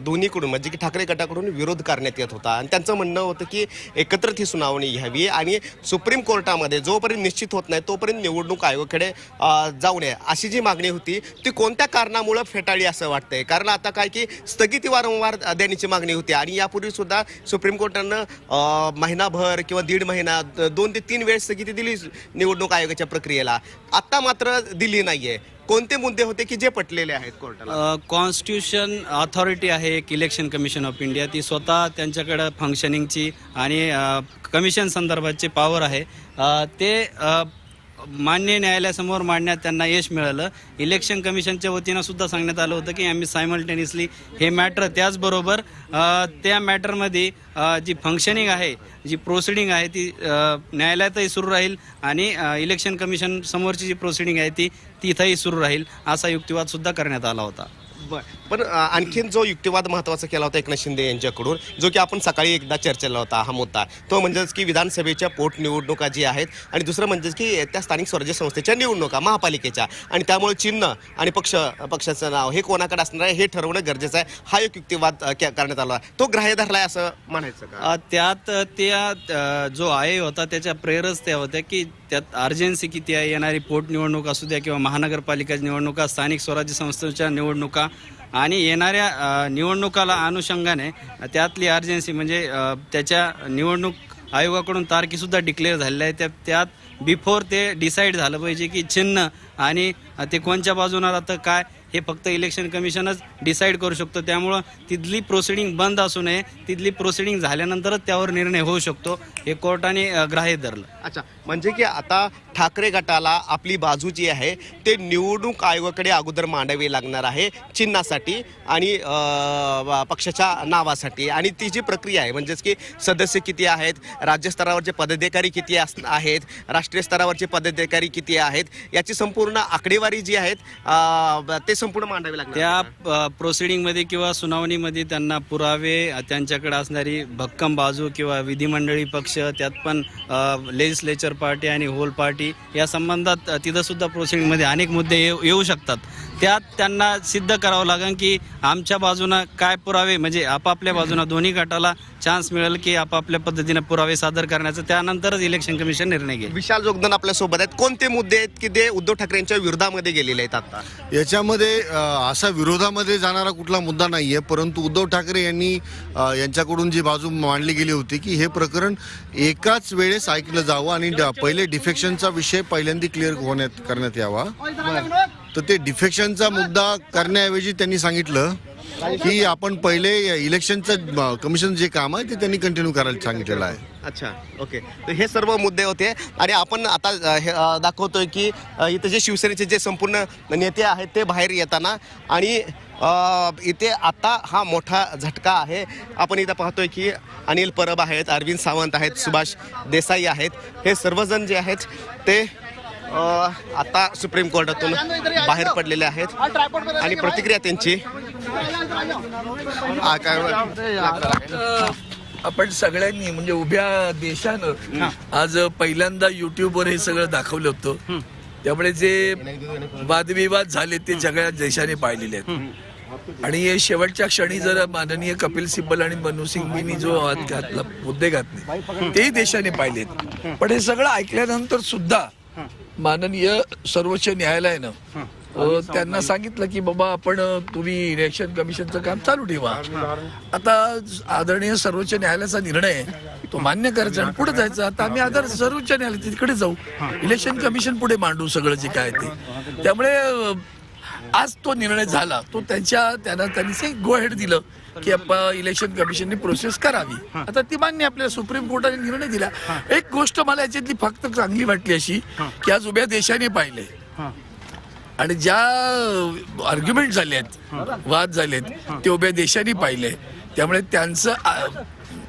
दोन्हीकडून म्हणजे की ठाकरे गटाकडून विरोध करण्यात येत होता आणि त्यांचं म्हणणं होतं की एकत्रित ही सुनावणी घ्यावी आणि सुप्रीम कोर्टामध्ये जोपर्यंत निश्चित होत नाही तोपर्यंत निवडणूक आयोगाकडे जाऊ नये अशी जी मागणी होती ती कोणत्या कारणामुळे फेटाळली असं वाटतंय? कारण आता काय की स्थगिती वारंवार देण्याची मागणी होती आणि यापूर्वी सुद्धा सुप्रीम कोर्टानं महिनाभर किंवा 1.5 महिना 2 ते 3 वेळेस स्थगिती दिली निवडणूक आयोगाच्या प्रक्रियेला, आता मात्र दिली नाहीये. कोणते मुद्दे होते की जे पटलेले आहेत कोर्टाला? कॉन्स्टिट्यूशन अथॉरिटी आहे एक इलेक्शन कमिशन ऑफ इंडिया, ती स्वतः त्यांच्याकडं फंक्शनिंगची आणि कमिशन संदर्भाची पॉवर आहे. ते मान्य न्यायालयासमोर मांडण्यात त्यांना यश मिळालं. इलेक्शन कमिशनच्या वतीनं सुद्धा सांगण्यात आलं होतं की आम्ही सायमल्टेनियसली हे मॅटर, त्याचबरोबर त्या मॅटरमध्ये जी फंक्शनिंग आहे, जी प्रोसिडिंग आहे ती न्यायालयातही सुरू राहील आणि इलेक्शन कमिशन समोरची जी प्रोसिडिंग आहे ती तिथंही सुरू राहील असा युक्तिवाद सुद्धा करण्यात आला होता. पण आणखीन जो युक्तिवाद महत्त्वाचा केला होता एकनाथ शिंदे यांच्याकडून, जो की आपण सकाळी एकदा चर्चेला होता हा मुद्दा, तो म्हणजेच की विधानसभेच्या पोटनिवडणुका जी आहेत आणि दुसरं म्हणजेच की त्या स्थानिक स्वराज्य संस्थेच्या निवडणुका महापालिकेच्या, आणि त्यामुळे चिन्ह आणि पक्षाचं नाव हे कोणाकडे असणार आहे हे ठरवणं गरजेचं आहे. हा एक युक्तिवाद करण्यात आला, तो ग्राह्य धरलाय असं म्हणायचं का? त्यात त्या जो होता त्याच्या प्रेरच त्या होत्या की त्यात अर्जन्सी किती आहे, येणारी पोटनिवडणूक असू द्या किंवा महानगरपालिकेच्या निवडणुका, स्थानिक स्वराज्य संस्थेच्या निवडणुका आणि येणाऱ्या निवडणुकाला अनुषंगाने त्यातली अर्जन्सी म्हणजे त्याच्या निवडणूक आयोगाकडून तारखेसुद्धा डिक्लेअर झालेल्या आहे. त्यात बिफोर ते डिसाईड झालं पाहिजे की चिन्ह आणि ते कोणत्या बाजूला राहतं काय हे फक्त इलेक्शन कमिशनच डिसाईड करू शकतो. त्यामुळं तिथली प्रोसिडिंग बंद असू नये, तिथली प्रोसिडिंग झाल्यानंतरच त्यावर निर्णय होऊ शकतो, हे कोर्टाने ग्राह्य धरलं. अच्छा, म्हणजे की आता ठाकरे गटाला आपली बाजू जी आहे ते निवडणूक आयोगाकडे अगोदर मांडावी लागणार आहे चिन्हासाठी आणि पक्षाच्या नावासाठी, आणि ती जी प्रक्रिया आहे म्हणजेच की सदस्य किती आहेत, राज्यस्तरावरचे पदाधिकारी किती आहेत, राष्ट्रीय स्तरावरचे पदाधिकारी किती आहेत, याची संपूर्ण आकडेवारी जी आहेत ते संपूर्ण मांडावी लागणार. त्या प्रोसिडिंगमध्ये किंवा सुनावणीमध्ये त्यांना पुरावे, त्यांच्याकडे असणारी भक्कम बाजू किंवा विधिमंडळी पक्ष, त्यात पण लेजिस्लेचर पार्टी आणि होल पार्टी या संबंधात तिथं सुद्धा प्रोसिडिंगमध्ये अनेक मुद्दे येऊ शकतात. त्यात त्यांना सिद्ध करावं लागेल की आमच्या बाजूनं काय पुरावे, म्हणजे आपापल्या बाजूनं दोन्ही गटाला चान्स मिळेल की आपापल्या पद्धतीने पुरावे सादर करण्याचं, त्यानंतरच इलेक्शन कमिशन निर्णय घेईल. विशाल जोगदन आपल्या सोबत आहेत. कोणते मुद्दे आहेत की ते उद्धव ठाकरेंच्या विरोधामध्ये गेलेले आहेत? आता याच्यामध्ये असा विरोधामध्ये जाणारा कुठला मुद्दा नाहीये, परंतु उद्धव ठाकरे यांनी यांच्याकडून जी बाजू मांडली गेली होती की हे प्रकरण एकाच वेळेस ऐकलं जावं आणि पहिले डिफेक्शनचा विषय पहिल्यांदा क्लिअर करण्यात यावा. तर ते डिफेक्शनचा मुद्दा करण्याऐवजी त्यांनी सांगितलं की आपण पहिले इलेक्शनचं कमिशन जे काम आहे ते त्यांनी कंटिन्यू करायला सांगितलेलं आहे. अच्छा, ओके. तर हे सर्व मुद्दे होते आणि आपण आता दाखवतोय की इथे जे शिवसेनेचे जे संपूर्ण नेते आहेत ते बाहेर येताना आणि इथे आता हा मोठा झटका आहे. आपण इथं पाहतोय की अनिल परब आहेत, अरविंद सावंत आहेत, सुभाष देसाई आहेत. हे सर्वजण जे आहेत ते आता सुप्रीम कोर्टातून बाहेर पडलेले आहेत आणि प्रतिक्रिया त्यांची आपण सगळ्यांनी म्हणजे उभ्या देशानं आज पहिल्यांदा युट्यूबवर हे सगळं दाखवलं होतं. त्यामुळे जे वादविवाद झाले ते सगळ्या देशाने पाहिलेले आहेत आणि शेवटच्या क्षणी जर माननीय कपिल सिब्बल आणि मनू सिंघवींनी जो घातला मुद्दे घातले तेही देशाने पाहिलेत. पण हे सगळं ऐकल्यानंतर सुद्धा माननीय सर्वोच्च न्यायालयानं त्यांना सांगितलं की बाबा आपण तुम्ही इलेक्शन कमिशनचं काम चालू ठेवा. आता आदरणीय सर्वोच्च न्यायालयाचा निर्णय तो मान्य करायचा आणि पुढे जायचं. आता आम्ही सर्वोच्च न्यायालय तिकडे जाऊ, इलेक्शन कमिशन पुढे मांडू सगळं जे काय ते. त्यामुळे आज तो निर्णय झाला तो त्यांनी गो हेड दिलं की आपण इलेक्शन कमिशनने प्रोसेस करावी. आता ती मान्य आपल्या सुप्रीम कोर्टाने निर्णय दिला. एक गोष्ट मला याच्यातली फक्त चांगली वाटली अशी की आज उभ्या देशाने पाहिले आणि ज्या आर्ग्युमेंट झाले आहेत, वाद झालेत ते उभ्या देशाने पाहिले. त्यामुळे त्यांचं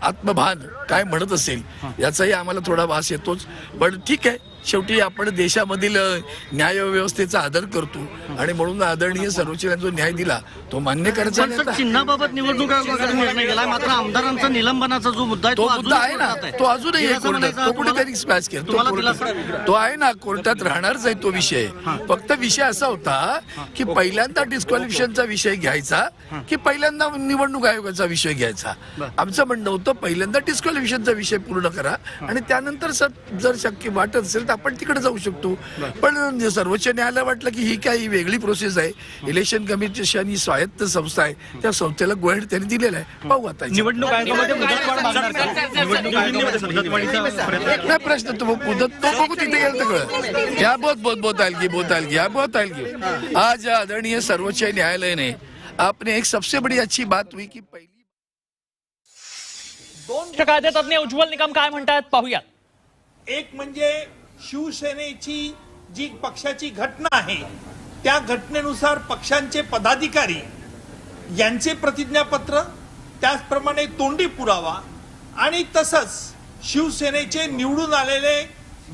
आत्मभान काय म्हणत असेल याचाही आम्हाला थोडा वास येतोच. पण ठीक आहे, शेवटी आपण देशामधील न्यायव्यवस्थेचा आदर करतो आणि म्हणून आदरणीय सर्वोच्च न्यायालयाने जो न्याय दिला तो मान्य करायचा. चिन्हाबाबत निवडणूक आयोगाने निर्णय केला, मात्र आमदारांचा निलंबनाचा जो मुद्दा आहे तो मुद्दा आहे ना, तो अजूनही आहे कोर्टात. तो कुठेतरी स्मॅश केला तो आहे ना, कोर्टात राहणारच आहे तो विषय. फक्त विषय असा होता की पहिल्यांदा डिस्क्वालिफिकेशनचा विषय घ्यायचा की पहिल्यांदा निवडणूक आयोगाचा विषय घ्यायचा. आमचं म्हणणं होतं पहिल्यांदा डिस्क्वालिफिकेशनचा विषय पूर्ण करा आणि त्यानंतर जर शक्य वाटत असेल तर आपण तिकडे जाऊ शकतो. पण सर्वोच्च न्यायालय वाटलं की ही काही वेगळी प्रोसेस आहे, इलेक्शन कमिशन ही स्वायत्त संस्था आहे, त्या संस्थेला गो हेड त्यांनी दिलेला आहे. पाहू आता निवडणूक आयोगामध्ये नाही प्रश्न तो मुदत तो बघू तिथे गेलं सगळं. या बहुत आएगी. आज आदरणीय सर्वोच्च न्यायालय ने आपने एक सबसे बड़ी अच्छी बात हुई की पहिली दोन कायदेतज्ञ उज्ज्वल निकम काय म्हणतात पाहूयात. एक म्हणजे शिवसेनेची जी पक्षाची घटना आहे त्या घटनेनुसार पक्षांचे पदाधिकारी यांचे प्रतिज्ञापत्र, त्याचप्रमाणे तोंडी पुरावा आणि तसंच शिवसेनेचे निवडून आलेले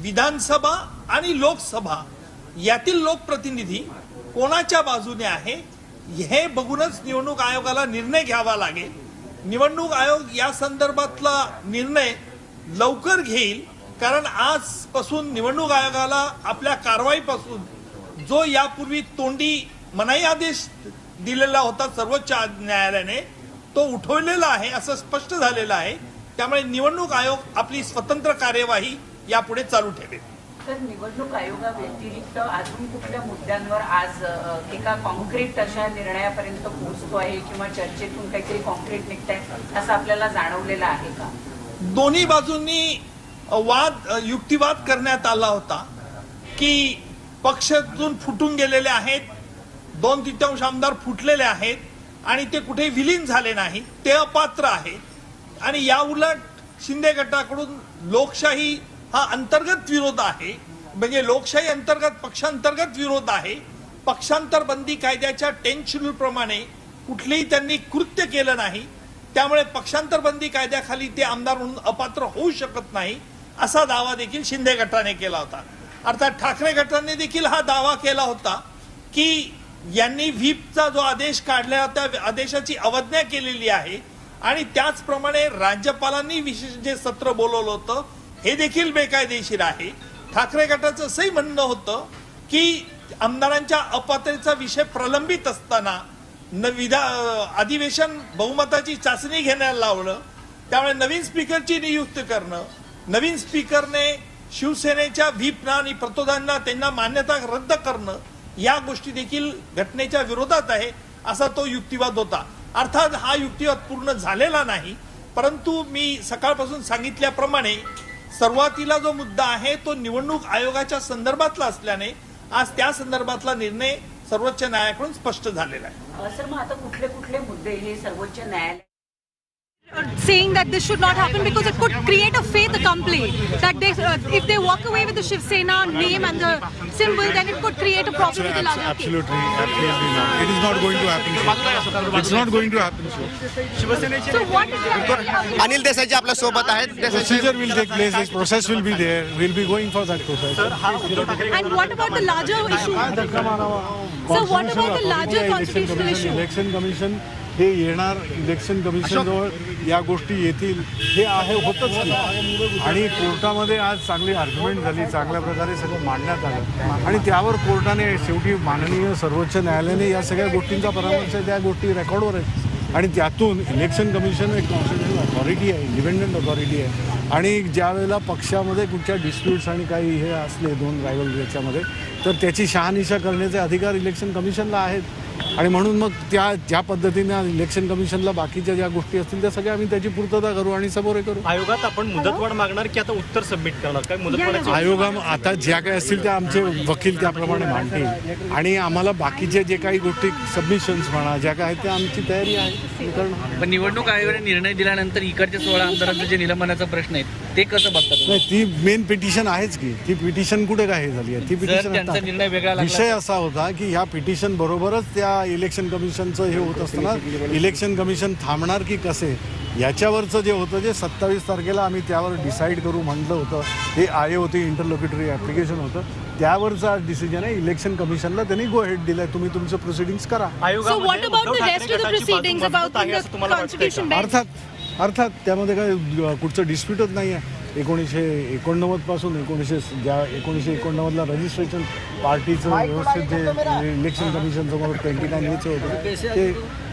विधानसभा आणि लोकसभा यातील लोकप्रतिनिधी कोणाच्या बाजूने आहे हे बघूनच निवडणूक आयोगाला निर्णय घ्यावा लागेल. निवडणूक आयोग या संदर्भातला निर्णय लवकर घेईल, कारण आजपासून निवडणूक आयोगाला आपल्या कारवाईपासून जो यापूर्वी तोंडी मनाई आदेश दिलेला होता सर्वोच्च न्यायालयाने तो उठवलेला आहे असं स्पष्ट झालेलं आहे. त्यामुळे निवडणूक आयोग आपली स्वतंत्र कार्यवाही यापुढे चालू ठेवेल. तर निवडणूक आयोगाव्यतिरिक्त अजून कुठल्या मुद्द्यांवर आज एका कॉन्क्रीट अशा निर्णयापर्यंत पोहोचतो आहे किंवा चर्चेतून काहीतरी कॉन्क्रीट निघतंय असं आपल्याला जाणवलेलं आहे का? दोन्ही बाजूंनी युक्तिवाद करण्यात आला होता की पक्षातून फुटून गेलेले आहेत, 2/3 आमदार फुटलेले आहेत आणि ते कुठे विलीन झाले नाही, ते अपात्र आहेत आणि या उलट शिंदे गटाकडून लोकशाही हा अंतर्गत विरोध आहे. म्हणजे लोकशाही अंतर्गत पक्षांतर्गत विरोध आहे. पक्षांतर बंदी कायद्याच्या 10 शेड्यूल प्रमाणे कुठलेही त्यांनी कृत्य केलं नाही, त्यामुळे पक्षांतर बंदी कायद्याखाली ते आमदार म्हणून अपात्र होऊ शकत नाही असा दावा देखील शिंदे गटाने केला होता. अर्थात ठाकरे गटाने देखील हा दावा केला होता की यांनी व्हीपचा जो आदेश काढला त्या आदेशाची अवज्ञा केलेली आहे आणि त्याचप्रमाणे राज्यपालांनी विशेष जे सत्र बोलवलं होतं हे देखील बेकायदेशीर आहे. ठाकरे गटाचं असंही म्हणणं होतं की आमदारांच्या अपात्रतेचा विषय प्रलंबित असताना अधिवेशन बहुमताची चाचणी घेण्याला लावलं, त्यामुळे नवीन स्पीकरची नियुक्ती करणं, नवीन स्पीकरने शिवसेनेच्या व्हीपना आणि प्रतोदांना त्यांना मान्यता रद्द करणं या गोष्टी देखील घटनेच्या विरोधात आहे असा तो युक्तिवाद होता. अर्थात हा युक्तिवाद पूर्ण झालेला नाही, परंतु मी सकाळपासून सांगितल्याप्रमाणे सुरुवातीला जो मुद्दा आहे तो निवडणूक आयोगाच्या संदर्भातला असल्याने आज त्या संदर्भातला निर्णय सर्वोच्च न्यायालयाकडून स्पष्ट झालेलं आहे. सर, मग आता कुठले कुठले मुद्दे हे सर्वोच्च न्यायालय saying that this should not happen because it could create a faith complaint that they, if they walk away with the Shiv Sena name and the symbol, then it could create a problem with the larger case. Absolutely not. It is not going to happen. So. It's not going to happen. So. So what is the Anil Desai आपल्या सोबत आहेत. Procedure will take place. This process will be there. We'll be going for that process. and what about the larger issue? So what about the larger constitutional issue? Election commission हे येणार, election commission जवळ या गोष्टी येतील, हे आहे होतच की. आणि कोर्टामध्ये आज चांगली आर्ग्युमेंट झाली, चांगल्या प्रकारे सगळं मांडण्यात आलं आणि त्यावर कोर्टाने शेवटी माननीय सर्वोच्च न्यायालयाने या सगळ्या गोष्टींचा परामर्श त्या गोष्टी रेकॉर्डवर आहेत आणि त्यातून इलेक्शन कमिशन एक कॉन्स्टिट्युशनल अथॉरिटी आहे, इंडिपेंडंट अथॉरिटी आहे आणि ज्या वेळेला पक्षामध्ये कुठच्या डिस्प्यूट्स आणि काही हे असले दोन रायवल याच्यामध्ये तर त्याची शहानिशा करण्याचे अधिकार इलेक्शन कमिशनला आहेत आणि म्हणून मग ज्या पद्धतीने इलेक्शन कमिशनला बाकीच्या ज्या गोष्टी असतील त्या सगळ्या आम्ही त्याची पूर्तता करू आणि समोर करू. आयोगात आपण मुदतवाढ मागणार की आता उत्तर सबमिट करणार? काय मुदतवाढ? आयोगा आता ज्या काही असतील त्या आमचे वकील त्याप्रमाणे मांडतील आणि आम्हाला बाकीचे जे काही गोष्टी सबमिशन्स म्हणा ज्या काय आहेत त्या आमची तयारी आहे करणं. पण निवडणूक आयोगाने निर्णय दिल्यानंतर इकडच्या 16 आमदारांचं जे निलंबनाचा प्रश्न आहे ते कसं बघतात? नाही, ती मेन पिटिशन आहेच की. ती पिटिशन कुठे काय झाली आहे? ती पिटिशन निर्णय वेगळा विषय असा होता की ह्या पिटिशन बरोबरच त्या इलेक्शन कमिशनचं हे होत असताना इलेक्शन कमिशन थांबणार की कसे याच्यावरचं जे होतं जे 27 तारखेला आम्ही त्यावर डिसाईड करू म्हटलं होतं. हे आय होती, इंटरलोक्युटरी ॲप्लिकेशन होतं, त्यावरचा डिसिजन आहे. इलेक्शन कमिशनला त्यांनी गो हेड दिलाय, तुम्ही तुमचं प्रोसिडिंग्स करा. So what about the rest of the proceedings about the constitution bench? अर्थात त्यामध्ये काय कुठचं डिस्प्यूटच नाही आहे. 1989 पासून 1989ला रजिस्ट्रेशन पार्टीचं व्यवस्थित जे इलेक्शन कमिशनसमोर 29 होतं ते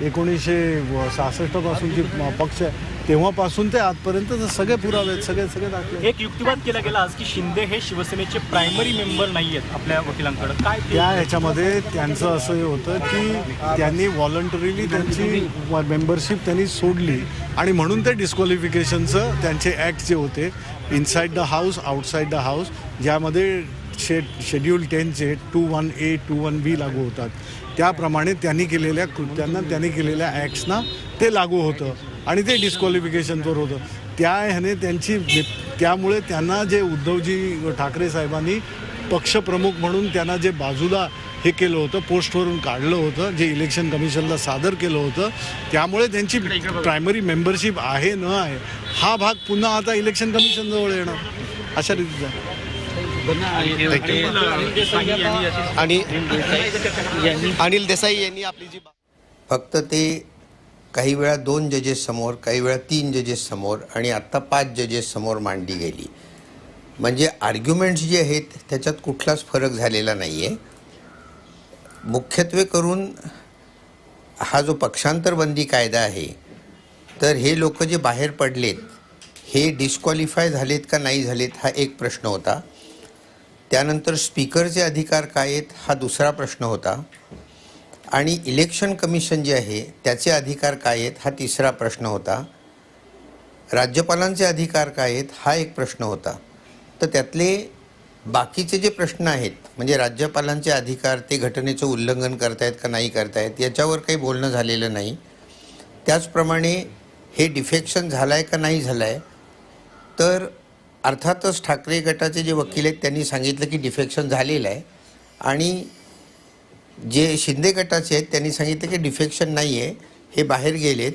1966 पासूनची पक्ष आहे तेव्हापासून ते आजपर्यंत सगळे पुरावे आहेत, सगळे दाखले. एक युक्तिवाद केला गेला आज की शिंदे हे शिवसेनेचे प्रायमरी मेंबर नाही आहेत आपल्या वकिलांकडे. काय त्या ह्याच्यामध्ये त्यांचं असं हे होतं की त्यांनी व्हॉलंटरीली त्यांची मेंबरशिप त्यांनी सोडली आणि म्हणून ते डिस्क्वालिफिकेशनचं त्यांचे ॲक्ट जे होते inside the house outside the house ज्यामध्ये शेड्यूल 10चे 21A 21B लागू होतात त्याप्रमाणे त्यांनी केलेल्या कृत्यांना त्यांनी केलेल्या ॲक्ट्सना ते लागू होतं आणि ते डिस्क्वालिफिकेशनवर होतं. त्या ह्याने त्यामुळे त्यांना जे उद्धवजी ठाकरे साहेबांनी पक्षप्रमुख म्हणून त्यांना जे बाजूला हे केलं होतं, पोस्टवरून काढलं होतं, जे इलेक्शन कमिशनला सादर केलं होतं, त्यामुळे त्यांची प्रायमरी मेंबरशिप आहे न आहे हा भाग पुन्हा आता इलेक्शन कमिशनजवळ येणार अशा रीतीचा. आणि अनिल देसाई यांनी आपली जी फक्त ते काही वेळा 2 जजेस समोर, काही वेळा 3 जजेस समोर आणि आत्ता 5 जजेस समोर मांडली गेली. म्हणजे आर्ग्युमेंट्स जे आहेत त्याच्यात कुठलाच फरक झालेला नाही आहे. मुख्यत्वे करून हा जो पक्षांतरबंदी कायदा आहे तर हे लोक जे बाहेर पडलेत हे डिस्क्वालिफाय झालेत का नाही झालेत हा एक प्रश्न होता. त्यानंतर स्पीकरचे अधिकार काय आहेत हा दुसरा प्रश्न होता आणि इलेक्शन कमिशन जे आहे त्याचे अधिकार काय आहेत हा तिसरा प्रश्न होता. राज्यपालांचे अधिकार काय आहेत हा एक प्रश्न होता. तर त्यातले बाकीचे जे प्रश्न आहेत म्हणजे राज्यपालांचे अधिकार ते घटनेचं उल्लंघन करतायत का नाही करतायत याच्यावर काही बोलणं झालेलं नाही. त्याचप्रमाणे हे डिफेक्शन झालं आहे का नाही झालं आहे तर अर्थातच ठाकरे गटाचे जे वकील आहेत त्यांनी सांगितलं की डिफेक्शन झालेलं आहे आणि जे शिंदे गटाचे आहेत त्यांनी सांगितलं की डिफेक्शन नाही आहे, हे बाहेर गेलेत,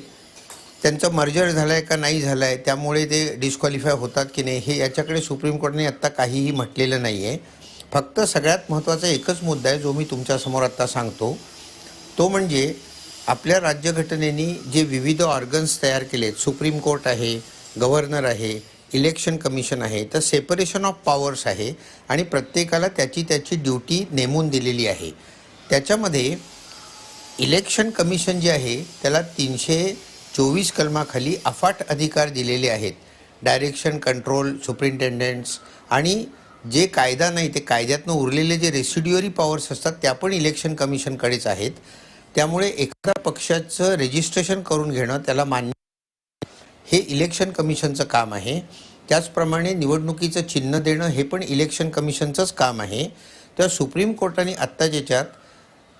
त्यांचं मर्जर झालं आहे का नाही झालं आहे त्यामुळे ते डिस्क्वालिफाय होतात की नाही हे याच्याकडे सुप्रीम कोर्टाने आत्ता काहीही म्हटलेलं नाही आहे. फक्त सगळ्यात महत्त्वाचा एकच मुद्दा आहे जो मी तुमच्यासमोर आत्ता सांगतो तो म्हणजे आपल्या राज्यघटनेने जे विविध ऑर्गन्स तयार केलेत, सुप्रीम कोर्ट आहे, गव्हर्नर आहे, इलेक्शन कमिशन आहे, तर सेपरेशन ऑफ पॉवर्स आहे आणि प्रत्येकाला त्याची त्याची ड्युटी नेमून दिलेली आहे. त्याच्यामध्ये इलेक्शन कमिशन जे आहे त्याला 324 कलमाखाली अफाट अधिकार दिलेले आहेत. डायरेक्शन, कंट्रोल, सुपरिंटेंडंट्स आणि जे कायदा नाही ते कायद्यातनं उरलेले जे रेसिड्युअरी पॉवर्स असतात त्या पण इलेक्शन कमिशनकडेच आहेत. त्यामुळे एखाद्या पक्षाचं रजिस्ट्रेशन करून घेणं त्याला मान्य हे इलेक्शन कमिशनचं काम आहे. त्याचप्रमाणे निवडणुकीचं चिन्ह देणं हे पण इलेक्शन कमिशनचंच काम आहे. तर सुप्रीम कोर्टाने आत्ता ज्याच्यात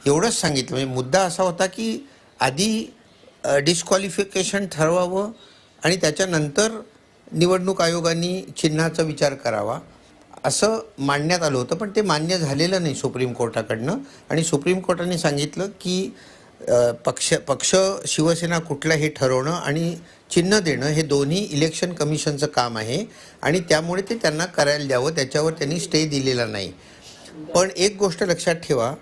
एवढंच सांगितलं. म्हणजे मुद्दा असा होता की आधी डिस्क्वालिफिकेशन ठरवावं आणि त्याच्यानंतर निवडणूक आयोगाने चिन्हाचा विचार करावा असं मांडण्यात आलं होतं, पण ते मान्य झालेलं नाही सुप्रीम कोर्टाकडनं. आणि सुप्रीम कोर्टाने सांगितलं की पक्ष शिवसेना कुठला हे ठरवणं आणि चिन्ह देणं हे दोन्ही इलेक्शन कमिशनचं काम आहे आणि त्यामुळे ते त्यांना करायला द्यावं, त्याच्यावर त्यांनी स्टे दिलेला नाही. पण एक गोष्ट लक्षात ठेवा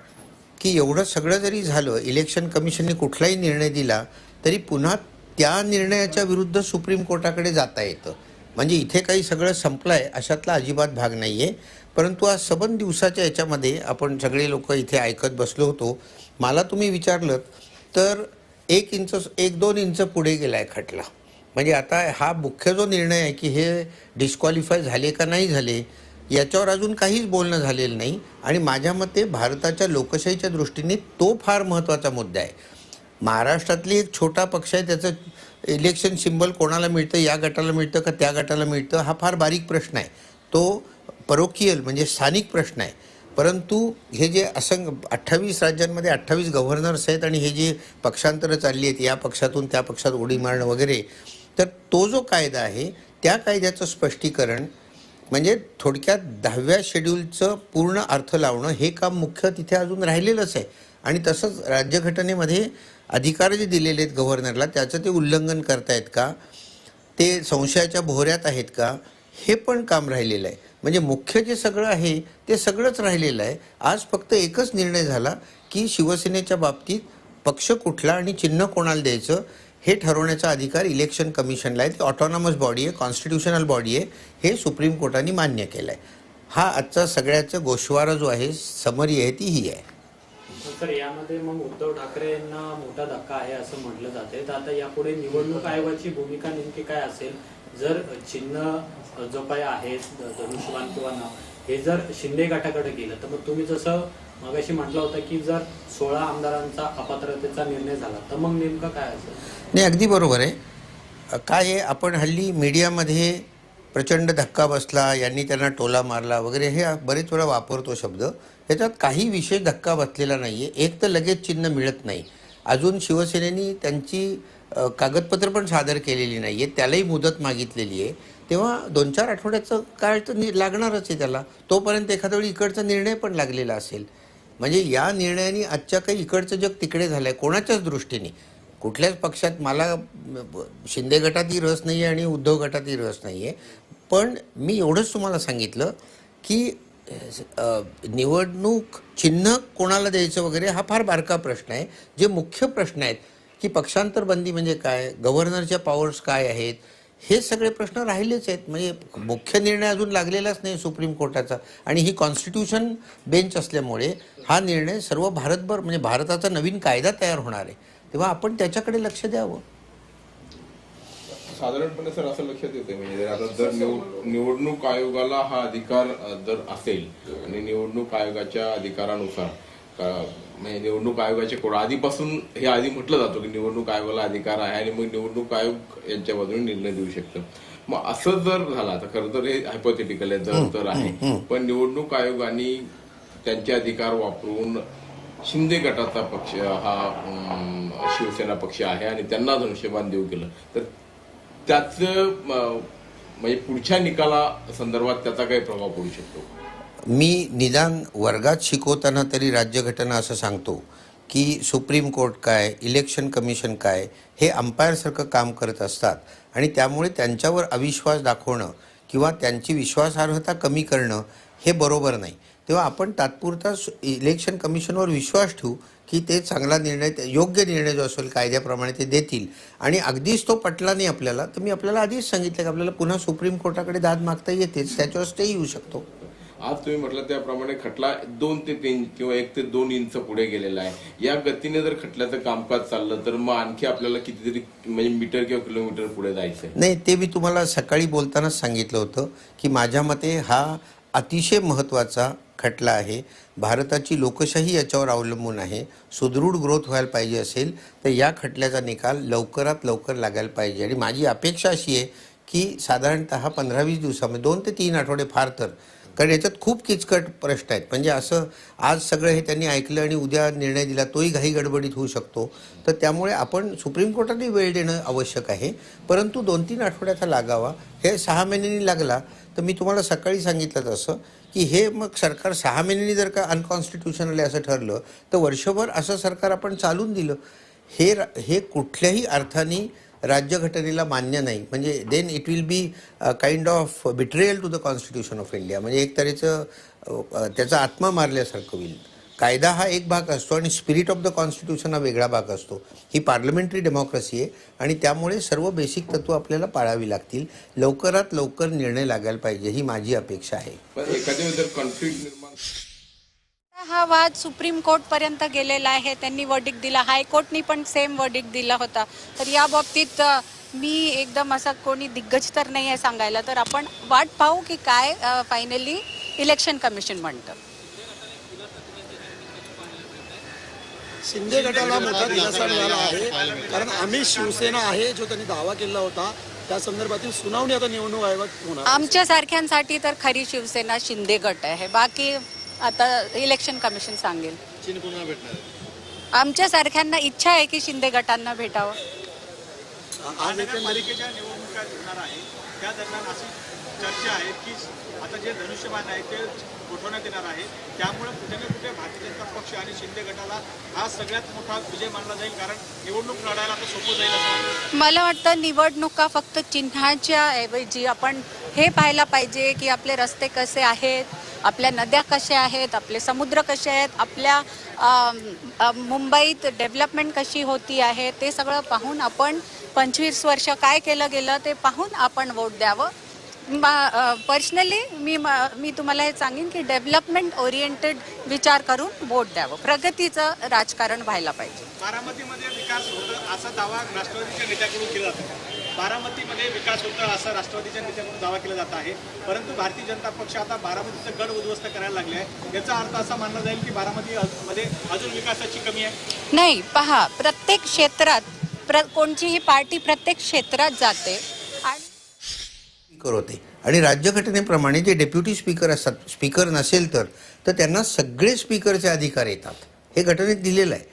की एवढं सगळं जरी झालं, इलेक्शन कमिशनने कुठलाही निर्णय दिला तरी पुन्हा त्या निर्णयाच्या विरुद्ध सुप्रीम कोर्टाकडे जाता येतं. म्हणजे इथे काही सगळं संपलं आहे अशातला अजिबात भाग नाही आहे. परंतु आज सबंध दिवसाच्या याच्यामध्ये आपण सगळे लोक इथे ऐकत बसलो होतो. मला तुम्ही विचारलं तर 1-2 इंच पुढे गेला आहे खटला. म्हणजे आता हा मुख्य जो निर्णय आहे की हे डिस्क्वालिफाय झाले का नाही झाले याच्यावर अजून काहीच बोलणं झालेलं नाही. आणि माझ्या मते भारताच्या लोकशाहीच्या दृष्टीने तो फार महत्त्वाचा मुद्दा आहे. महाराष्ट्रातली एक छोटा पक्ष आहे, त्याचं इलेक्शन सिम्बल कोणाला मिळतं, या गटाला मिळतं का त्या गटाला मिळतं, हा फार बारीक प्रश्न आहे. तो परोकियल म्हणजे स्थानिक प्रश्न आहे. परंतु हे जे 28 राज्यांमध्ये 28 गव्हर्नर्स आहेत आणि हे जे पक्षांतरं चालली आहेत, या पक्षातून त्या पक्षात उडी मारणं वगैरे, तर तो जो कायदा आहे त्या कायद्याचं स्पष्टीकरण म्हणजे थोडक्यात 10व्या शेड्यूलचं पूर्ण अर्थ लावणं हे काम मुख्य तिथे अजून राहिलेलंच आहे. आणि तसंच राज्यघटनेमध्ये अधिकार जे दिलेले आहेत गव्हर्नरला त्याचं ते उल्लंघन करतायत का, ते संशयाच्या भोवऱ्यात आहेत का, हे पण काम राहिलेलं आहे. म्हणजे मुख्य जे सगळं आहे ते सगळंच राहिलेलं आहे. आज फक्त एकच निर्णय झाला की शिवसेनेच्या बाबतीत पक्ष कुठला आणि चिन्ह कोणाला द्यायचं हे ठरवण्याचा अधिकार इलेक्शन कमिशनला आहे. ती ऑटोनॉमस बॉडी आहे, कॉन्स्टिट्युशनल बॉडी आहे, हे सुप्रीम कोर्टाने मान्य केलं आहे. हा आजचा सगळ्याचा गोषवारा जो आहे, समरी आहे ती ही आहे. तर यामध्ये मग उद्धव ठाकरेंना मोठा धक्का आहे असं म्हटलं जाते. तर आता यापुढे निवडणूक आयोगाची भूमिका नेमकी काय असेल? जर चिन्ह जो काही आहे धनुष्यबाण किंवा नाव हे जर शिंदे गटाकडे गेलं तर मग तुम्ही जसं मगाशी म्हटलं होतं की जर 16 आमदारांचा अपात्रतेचा निर्णय झाला तर मग नेमकं काय असेल? नाही, अगदी बरोबर आहे. काय आहे, आपण हल्ली मीडियामध्ये प्रचंड धक्का बसला, यांनी त्यांना टोला मारला वगैरे हे बरेच वेळा वापरतो शब्द. ह्याच्यात काही विशेष धक्का बसलेला नाही आहे. एक तर लगेच चिन्ह मिळत नाही. अजून शिवसेनेनी त्यांची कागदपत्र पण सादर केलेली नाही आहे, त्यालाही मुदत मागितलेली आहे. तेव्हा 2-4 आठवड्याचं काळ तर लागणारच आहे त्याला. तोपर्यंत एखाद्या वेळी इकडचा निर्णय पण लागलेला असेल. म्हणजे या निर्णयाने आजच्या काही इकडचं जग तिकडे झालं आहे कोणाच्याच दृष्टीने. कुठल्याच पक्षात मला शिंदे गटातही रस नाही आहे आणि उद्धव गटातही रस नाही आहे. पण मी एवढंच तुम्हाला सांगितलं की निवडणूक चिन्ह कोणाला द्यायचं वगैरे हा फार बारका प्रश्न आहे. जे मुख्य प्रश्न आहेत की पक्षांतर बंदी म्हणजे काय, गव्हर्नरच्या पॉवर्स काय आहेत, हे सगळे प्रश्न राहिलेच आहेत. म्हणजे मुख्य निर्णय अजून लागलेलाच नाही सुप्रीम कोर्टाचा. आणि ही कॉन्स्टिट्यूशन बेंच असल्यामुळे हा निर्णय सर्व भारतभर म्हणजे भारताचा नवीन कायदा तयार होणार आहे. तेव्हा आपण त्याच्याकडे लक्ष द्यावं. साधारणपणे सर असं लक्षात येते म्हणजे आता जर निवडणूक आयोगाला हा अधिकार जर असेल आणि निवडणूक आयोगाच्या अधिकारानुसार म्हणजे निवडणूक आयोगाच्या कोण आधीपासून हे आधी म्हटलं जातं की निवडणूक आयोगाला अधिकार आहे आणि मग निवडणूक आयोग यांच्या बाजूने निर्णय देऊ शकतं. मग असं जर झालं तर खरं तर हे हायपोथेटिकल आहे, जर तर आहे, पण निवडणूक आयोगाने त्यांचे अधिकार वापरून शिंदे गटाचा पक्ष हा शिवसेना पक्ष आहे आणि त्यांना धनुष्यबाण देऊ केलं तर त्याचं म्हणजे पुढच्या निकाला संदर्भात त्याचा काही प्रभाव पडू शकतो? मी निदान वर्गात शिकवताना तरी राज्यघटना असं सांगतो की सुप्रीम कोर्ट काय, इलेक्शन कमिशन काय, हे अंपायरसारखं काम करत असतात आणि त्यामुळे त्यांच्यावर अविश्वास दाखवणं किंवा त्यांची विश्वासार्हता कमी करणं हे बरोबर नाही. तेव्हा आपण तात्पुरता इलेक्शन कमिशनवर विश्वास ठेवू की ते चांगला निर्णय, योग्य निर्णय जो असेल कायद्याप्रमाणे ते देतील. आणि अगदीच तो पटला नाही आपल्याला तर मी आपल्याला आधीच सांगितलं की आपल्याला पुन्हा सुप्रीम कोर्टाकडे दाद मागता येतेच, त्याच्यावर स्टे येऊ शकतो. आज तुम्ही म्हटलं त्याप्रमाणे खटला 2 ते 3 किंवा 1 ते 2 इंच पुढे गेलेला आहे. या गतीने जर खटल्याचं कामकाज चाललं तर मग आणखी आपल्याला कितीतरी म्हणजे मीटर किंवा किलोमीटर पुढे जायचं नाही. ते मी तुम्हाला सकाळी बोलतानाच सांगितलं होतं की माझ्या मते हा अतिशय महत्त्वाचा खटला आहे. भारताची लोकशाही याच्यावर अवलंबून आहे. सुदृढ ग्रोथ व्हायला पाहिजे असेल तर या खटल्याचा निकाल लवकरात लवकर लागायला पाहिजे. आणि माझी अपेक्षा अशी आहे की साधारणतः 15-20 दिवसामध्ये 2 ते 3 आठवडे फार तर कारण याच्यात खूप किचकट प्रश्न आहेत. म्हणजे असं आज सगळं हे त्यांनी ऐकलं आणि उद्या निर्णय दिला तोही घाई गडबडीत होऊ शकतो. तर त्यामुळे आपण सुप्रीम कोर्टाने वेळ देणं आवश्यक आहे, परंतु 2-3 आठवड्याचा लागावा. हे 6 महिन्यांनी लागला तर मी तुम्हाला सकाळी सांगितलं तसं की हे मग सरकार 6 महिन्यांनी जर का अनकॉन्स्टिट्युशनल असं ठरलं तर वर्षभर असं सरकार आपण चालून दिलं. हे कुठल्याही अर्थाने राज्यघटनेला मान्य नाही. म्हणजे then it will be kind of betrayal to the constitution of India. म्हणजे एक तऱ्हेचं त्याचा आत्मा मारल्यासारखं होईल. कायदा हा एक भाग असतो आणि स्पिरिट ऑफ द कॉन्स्टिट्यूशन हा वेगळा भाग असतो. ही पार्लमेंटरी डेमोक्रेसी आहे आणि त्यामुळे सर्व बेसिक तत्व आपल्याला पाळावी लागतील. लवकरात लवकर निर्णय लागायला पाहिजे ही माझी अपेक्षा आहे. हा वाद सुप्रीम कोर्ट पर्यंत गेलेला आहे. त्यांनी वर्डिक्ट दिला, हायकोर्टनी पण सेम वर्डिक्ट दिला होता. तर या बाबतीत मी एकदम असं कोणी दिग्गज तर नाही आहे सांगायला. तर आपण वाट पाहू की काय फायनली इलेक्शन कमिशन म्हणतं. शिंदे गटाला मोठा दिलासा मिळाला आहे, कारण आम्ही शिवसेना आहे जो त्यांनी दावा केला होता त्या संदर्भातील सुनावणी आता निवडणूक आयोगात होणार. आमच्या सारख्यांसाठी तर खरी शिवसेना शिंदे गट आहे. बाकी आता इलेक्शन कमिशन सांगेल. चिन्ह पुन्हा भेटणार. आमच्या सारख्यांना इच्छा आहे की शिंदे गटांना भेटावं. आज पालिकेच्या निवडणुका होणार आहे त्या दरम्यान अशी चर्चा आहे की आता जे धनुष्यबाण आहे ते उठवण्यात येणार आहे. त्यामुळे कुठे ना कुठे भारतीय जनता पक्ष आणि शिंदे गटाला हा सगळ्यात मोठा विजय मानला जाईल, कारण निवडणूक लढायला आता सोपं जाईल असं मला वाटतं. निवडणुका फक्त चिन्हाच्या ऐवजी आपण हे पाहायला पाहिजे की आपले रस्ते कसे आहेत, आपल्या नद्या कशा आहेत, आपले समुद्र कसे आहेत, आपल्या मुंबईत डेव्हलपमेंट कशी होती आहे, ते सगळं पाहून आपण 25 वर्ष काय केलं गेलं ते पाहून आपण वोट द्यावं. पर्सनली मी तुम्हाला हे सांगेन की डेव्हलपमेंट ओरिएंटेड विचार करून वोट द्यावं. प्रगतीचं राजकारण व्हायला पाहिजे. बारामतीमध्ये विकास होतं असा दावा राष्ट्रवादीच्या नेत्याकडून केला जातो. बारामतीमध्ये विकास होतं असं राष्ट्रवादीच्या नेत्याकडून दावा केला जात आहे, परंतु भारतीय जनता पक्ष आता बारामतीचं गड उद्ध्वस्त करायला लागले आहे. याचा अर्थ असा मानला जाईल की बारामतीमध्ये अजून विकासाची कमी आहे. नाही, पहा, प्रत्येक क्षेत्रात कोणतीही पार्टी प्रत्येक क्षेत्रात जाते आणि स्पीकर होते आणि राज्यघटनेप्रमाणे जे डेप्युटी स्पीकर असतात, स्पीकर नसेल तर त्यांना सगळे स्पीकरचे अधिकार येतात. हे घटनेत दिलेलं आहे.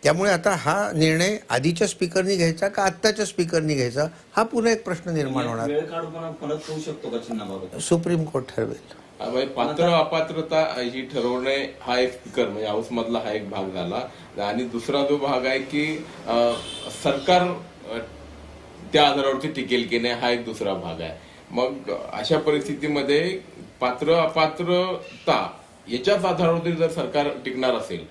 त्यामुळे आता हा निर्णय आधीच्या स्पीकरनी घ्यायचा का आत्ताच्या स्पीकरनी घ्यायचा हा पुन्हा एक प्रश्न निर्माण होणार. सुप्रीम कोर्ट ठरवेल. पात्र अपात्रता ही ठरवणे हा एक स्पीकर म्हणजे हाऊस मधला हा एक भाग झाला. आणि दुसरा जो भाग आहे की सरकार त्या आधारावरती टिकेल की नाही हा एक दुसरा भाग आहे. मग अशा परिस्थितीमध्ये पात्र अपात्रता याच्याच आधारावरती जर सरकार टिकणार असेल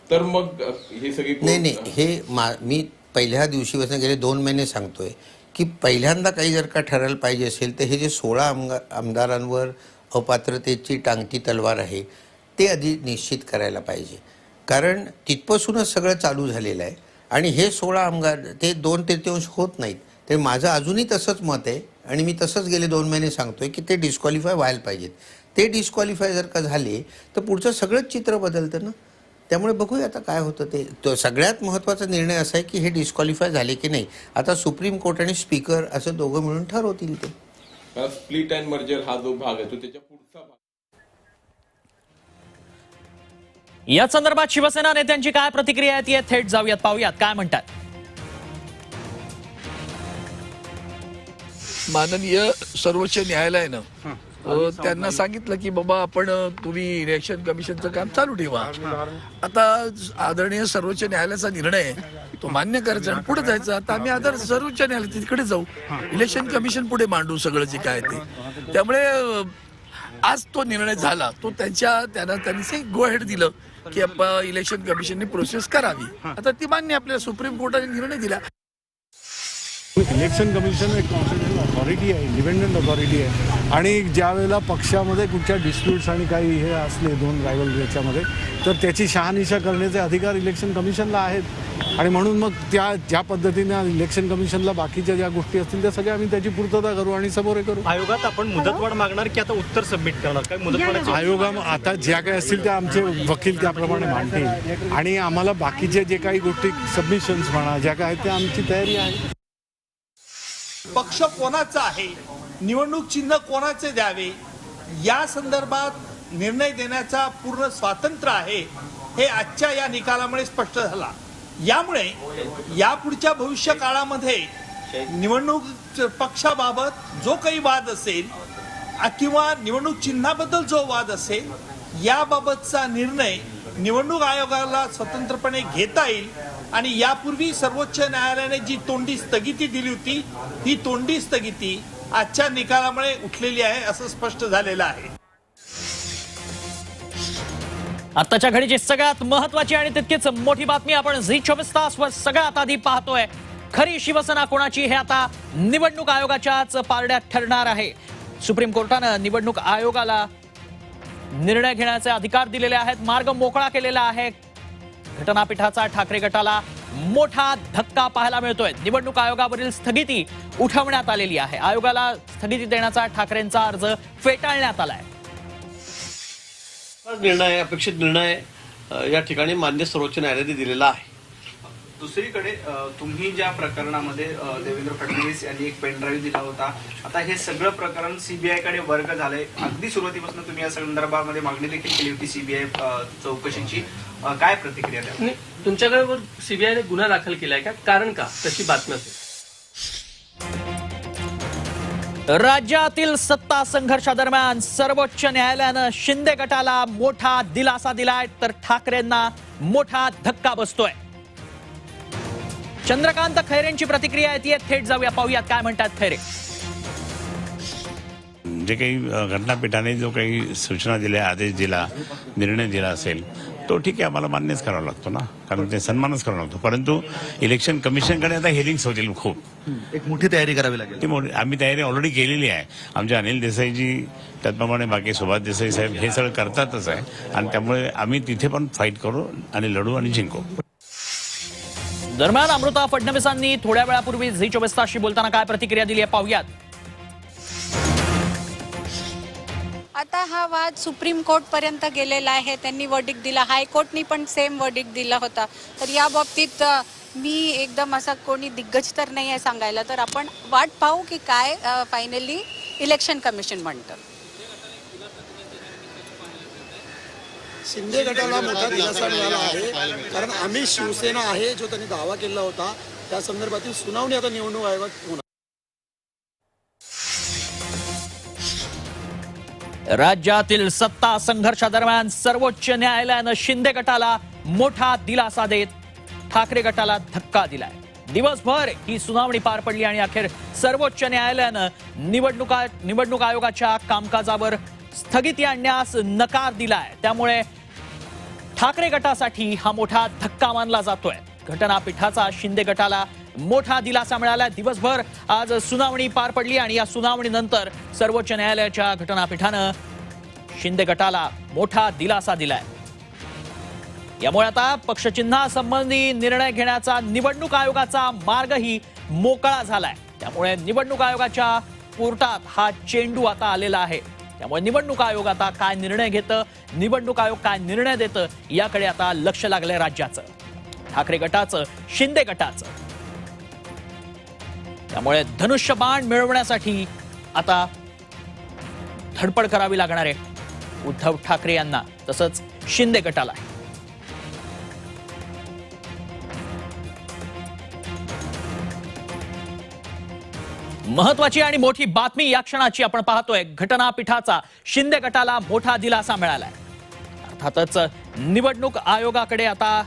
तर मग हे सगळी नाही हे मी पहिल्या दिवशीपासून गेले 2 महिने सांगतोय की पहिल्यांदा काही जर का ठरायला पाहिजे असेल तर हे जे 16 आमदारांवर अपात्रतेची टांगती तलवार आहे ते आधी निश्चित करायला पाहिजे. कारण तिथपासूनच सगळं चालू झालेलं आहे आणि हे 16 आमदार ते 2/3 होत नाहीत. ते माझं अजूनही तसंच मत आहे आणि मी तसंच गेले 2 महिने सांगतोय की ते डिस्क्वालिफाय व्हायला पाहिजेत. ते डिस्क्वालिफाय जर का झाले तर पुढचं सगळंच चित्र बदलतं ना. त्यामुळे बघूया आता काय होतं ते. तो सगळ्यात महत्त्वाचा निर्णय असा आहे की हे डिस्क्वालिफाय झाले की नाही. आता सुप्रीम कोर्ट आणि स्पीकर असं दोघं मिळून ठरवतील ते. स्प्लिट अँड मर्जर हा जो भाग आहे तो त्याच्या पुढचा भाग. या संदर्भात शिवसेना नेत्यांची काय प्रतिक्रिया आहे थेट जाऊयात, पाहूयात काय म्हणतात. माननीय सर्वोच्च न्यायालयानं त्यांना सांगितलं की बाबा आपण तुम्ही इलेक्शन कमिशनचं काम चालू ठेवा. आता आदरणीय सर्वोच्च न्यायालयाचा निर्णय आहे तो मान्य करायचा आणि पुढे जायचं. आता आम्ही सर्वोच्च न्यायालय तिकडे जाऊ, इलेक्शन कमिशन पुढे मांडू सगळं जे काय ते. त्यामुळे आज तो निर्णय झाला तो त्यांनी गो हेड दिलं की इलेक्शन कमिशनने प्रोसेस करावी. आता ती मान्य आपल्याला सुप्रीम कोर्टाने निर्णय दिला. इलेक्शन कमिशन एक कॉन्स्टिट्युशनल अथॉरिटी आहे, इंडिपेंडंट अथॉरिटी आहे आणि ज्या वेळेला पक्षामध्ये कुठच्या डिस्प्यूट्स आणि काही हे असले 2 रायव्हल याच्यामध्ये तर त्याची शहानिशा करण्याचे अधिकार इलेक्शन कमिशनला आहेत. आणि म्हणून मग ज्या पद्धतीने इलेक्शन कमिशनला बाकीच्या ज्या गोष्टी असतील त्या सगळ्या आम्ही त्याची पूर्तता करू आणि समोर करू. आयोगात आपण मुदतवाढ मागणार की आता उत्तर सबमिट करणार? काय मुदतवाढ आयोगा आता ज्या काही असतील त्या आमचे वकील त्याप्रमाणे मांडतील आणि आम्हाला बाकीचे जे काही गोष्टी सबमिशन्स म्हणा ज्या काय त्या आमची तयारी आहे. पक्ष कोणाचा आहे, निवडणूक चिन्ह कोणाचे द्यावे या संदर्भात निर्णय देण्याचा पूर्ण स्वातंत्र्य आहे हे आजच्या या निकालामुळे स्पष्ट झाला. यामुळे यापुढच्या भविष्य काळामध्ये निवडणूक पक्षाबाबत जो काही वाद असेल किंवा निवडणूक चिन्हाबद्दल जो वाद असेल याबाबतचा निर्णय निवडणूक आयोगाला स्वतंत्रपणे घेता येईल आणि यापूर्वी सर्वोच्च न्यायालयाने जी तोंडी स्थगिती दिली होती ही तोंडी स्थगिती आजच्या निकालामुळे उठलेली आहे असं स्पष्ट झालेलं आहे. आताच्या घडीची सगळ्यात महत्त्वाची आणि तितकीच मोठी बातमी आपण झी 24 तासवर सगळ्यात आधी पाहतोय. खरी शिवसेना कोणाची हे आता निवडणूक आयोगाच्याच पारड्यात ठरणार आहे. सुप्रीम कोर्टानं निवडणूक आयोगाला निर्णय घेण्याचे अधिकार दिलेले आहेत, मार्ग मोकळा केलेला आहे. घटनापीठाचा ठाकरे गटाला मोठा धक्का पाहायला मिळतोय. निवडणूक आयोगावरील स्थगिती उठवण्यात आलेली आहे. आयोगाला स्थगिती देण्याचा ठाकरेंचा अर्ज फेटाळण्यात आलाय. निर्णय अपेक्षित निर्णय या ठिकाणी मान्य सर्वोच्च न्यायालयाने दिलेला आहे. दुसरीकडे तुम्ही ज्या प्रकरणामध्ये देवेंद्र फडणवीस यांनी एक पेन ड्राईव्ह दिला होता, आता हे सगळं प्रकरण सीबीआय कडे वर्ग झालंय. अगदी सुरुवातीपासून तुम्ही या संदर्भामध्ये मागणी देखील केली होती सीबीआय चौकशीची, काय प्रतिक्रिया द्या? तुमच्याकडे सीबीआयने गुन्हा दाखल केलाय का? कारण का तशी बातमी असेल? राज्यातील सत्ता संघर्षादरम्यान सर्वोच्च न्यायालयानं शिंदे गटाला मोठा दिलासा दिलाय तर ठाकरेंना मोठा धक्का बसतोय. चंद्रकांत खैरेंची प्रतिक्रिया येते, थेट जाऊया पाहूयात काय म्हणतात खैरे. जे काही घटनापीठाने जो काही सूचना दिल्या, आदेश दिला, निर्णय दिला असेल तो ठीक आहे, आम्हाला मान्यच करावा लागतो ना, कारण ते सन्मानच करावा लागतो. परंतु इलेक्शन कमिशनकडे आता हिअरिंग्स होतील, खूप एक मोठी तयारी करावी लागेल. ती आम्ही तयारी ऑलरेडी केलेली आहे. आमचे अनिल देसाईजी त्याचप्रमाणे बाकी सुभाष देसाई साहेब हे सगळं करतातच आहे आणि त्यामुळे आम्ही तिथे पण फाईट करू आणि लढू आणि जिंकू. दरम्यान अमृता फडणवीसांनी थोड्या वेळापूर्वी झी 24 तासशी बोलताना काय प्रतिक्रिया दिली आहे पाहूयात. आता हा वाद सुप्रीम कोर्ट पर्यंत गेलेला आहे. त्यांनी वर्डिक्ट दिला, हायकोर्टनी पण सेम वर्डिक्ट दिला होता. तर या बाबतीत मी एकदम असा कोणी दिग्गज तर नाही आहे सांगायला, तर आपण वाट पाहू की काय फायनली इलेक्शन कमिशन म्हणतं. शिंदे गटाला मोठा दिलासा मिळाला आहे, कारण आम्ही शिवसेना आहे जो त्यांनी दावा केला होता त्या संदर्भातील सुनावणी आता निवडणूक आयोगात होणार. राज्यातील सत्ता संघर्षादरम्यान सर्वोच्च न्यायालयानं शिंदे गटाला मोठा दिलासा देत ठाकरे गटाला धक्का दिलाय. दिवसभर ही सुनावणी पार पडली आणि अखेर सर्वोच्च न्यायालयानं निवडणूक आयोगाच्या कामकाजावर स्थगिती आणण्यास नकार दिलाय. त्यामुळे ठाकरे गटासाठी हा मोठा धक्का मानला जातोय. घटनापीठाचा शिंदे गटाला मोठा दिलासा मिळाला. दिवसभर आज सुनावणी पार पडली आणि या सुनावणीनंतर सर्वोच्च न्यायालयाच्या घटनापीठानं शिंदे गटाला मोठा दिलासा दिलाय. यामुळे आता पक्षचिन्हासंबंधी निर्णय घेण्याचा निवडणूक आयोगाचा मार्गही मोकळा झालाय. त्यामुळे निवडणूक आयोगाच्या कोर्टात हा चेंडू आता आलेला आहे. त्यामुळे निवडणूक आयोग आता काय निर्णय घेतं, निवडणूक आयोग काय निर्णय देतं याकडे आता लक्ष लागलंय राज्याचं, ठाकरे गटाचं, शिंदे गटाचं. त्यामुळे धनुष्यबाण मिळवण्यासाठी आता धडपड करावी लागणार आहे उद्धव ठाकरे यांना तसंच शिंदे गटाला. महत्वाची आणि मोठी बातमी या क्षणाची आपण पाहतोय. घटनापीठाचा शिंदे गटाला मोठा दिलासा मिळालाय. अर्थातच निवडणूक आयोगाकडे आता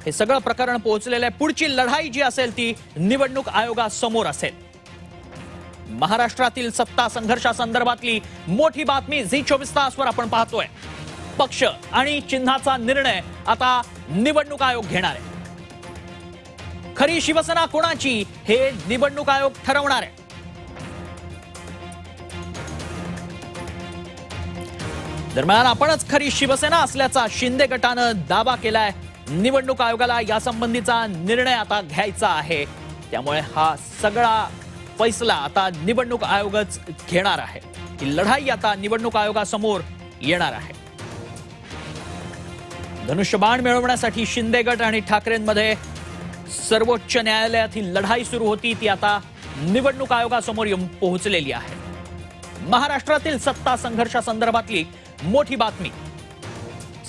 हे सगळं प्रकरण पोहोचलेलं आहे. पुढची लढाई जी असेल ती निवडणूक आयोगासमोर असेल. महाराष्ट्रातील सत्ता संघर्षासंदर्भातली मोठी बातमी झी 24 तासवर आपण पाहतोय. पक्ष आणि चिन्हाचा निर्णय आता निवडणूक आयोग घेणार आहे. खरी शिवसेना कोणाची हे निवडणूक आयोग ठरवणार आहे. दरम्यान आपणच खरी शिवसेना असल्याचा शिंदे गटानं दावा केलाय. निवडणूक आयोगाला यासंबंधीचा निर्णय आता घ्यायचा आहे. त्यामुळे हा सगळा फैसला आता निवडणूक आयोगच घेणार आहे. ही लढाई आता निवडणूक आयोगासमोर येणार आहे. धनुष्यबाण मिळवण्यासाठी शिंदे गट आणि ठाकरेंमध्ये सर्वोच्च न्यायालयात ही लढाई सुरू होती, ती आता निवडणूक आयोगासमोर येऊन पोहोचलेली आहे. महाराष्ट्रातील सत्ता संघर्षासंदर्भातली मोठी बातमी.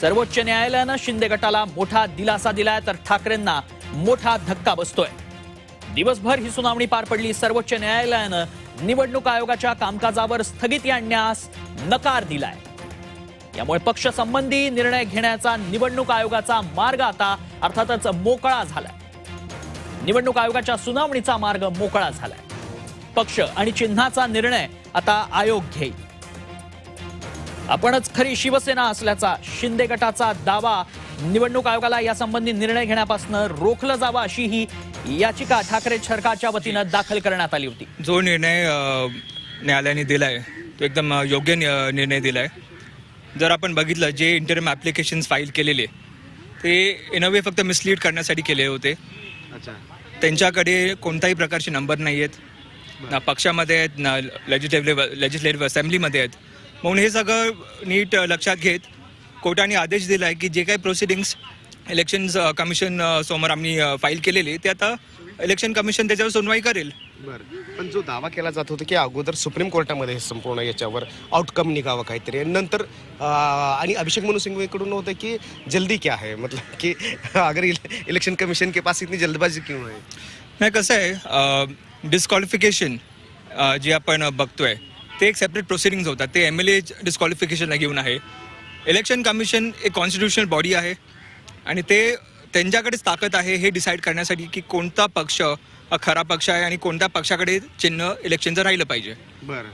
सर्वोच्च न्यायालयानं शिंदे गटाला मोठा दिलासा दिलाय, तर ठाकरेंना मोठा धक्का बसतोय. दिवसभर ही सुनावणी पार पडली. सर्वोच्च न्यायालयानं निवडणूक आयोगाच्या कामकाजावर स्थगिती आणण्यास नकार दिलाय. यामुळे पक्ष संबंधी निर्णय घेण्याचा निवडणूक आयोगाचा मार्ग आता अर्थातच मोकळा झालाय. निवडणूक आयोगाच्या सुनावणीचा मार्ग मोकळा झालाय. पक्ष आणि चिन्हाचा निर्णय आता आयोग घेईल. आपणच खरी शिवसेना असल्याचा शिंदे गटाचा दावा. निवडणूक आयोगाला यासंबंधी निर्णय घेण्यापासून रोखलं जावं अशी ही याचिका ठाकरे सरकारच्या वतीनं दाखल करण्यात आली होती. जो निर्णय न्यायालयाने दिलाय तो एकदम योग्य निर्णय दिलाय. जर आपण बघितलं जे इंटरम ॲप्लिकेशन्स फाईल केलेले ते इन अ वे फक्त मिसलीड करण्यासाठी केले होते. त्यांच्याकडे कोणत्याही प्रकारचे नंबर नाही आहेत, ना पक्षामध्ये आहेत ना लेजिस्लेटिव्ह असेंब्लीमध्ये आहेत. म्हणून हे सगळं नीट लक्षात घेत कोर्टाने आदेश दिला आहे की जे काही प्रोसिडिंग्स इलेक्शन कमिशन समोर आम्ही फाईल केलेली ते आता इलेक्शन कमिशन त्याच्यावर सुनवाई करेल. बरं, पण जो दावा केला जात होता की अगोदर सुप्रीम कोर्टामध्ये संपूर्ण याच्यावर आउटकम निघावं काहीतरी, नंतर आणि अभिषेक मनु सिंघवीकडून होतं की जल्दी क्या है, मतलब की अगर इलेक्शन कमिशन के पास इतनी जल्दबाजी क्यों है? नाही, कसं आहे डिस्क्वालिफिकेशन जे आपण बघतोय ते एक सेपरेट प्रोसिडिंग्स होतात. ते MLA डिस्क्वालिफिकेशनला घेऊन आहे. इलेक्शन कमिशन एक कॉन्स्टिट्युशनल बॉडी आहे आणि ते त्यांच्याकडेच ताकद आहे हे डिसाईड करण्यासाठी की कोणता पक्ष खरा पक्ष आहे आणि कोणत्या पक्षाकडे चिन्ह इलेक्शनचं राहिलं पाहिजे. बरं,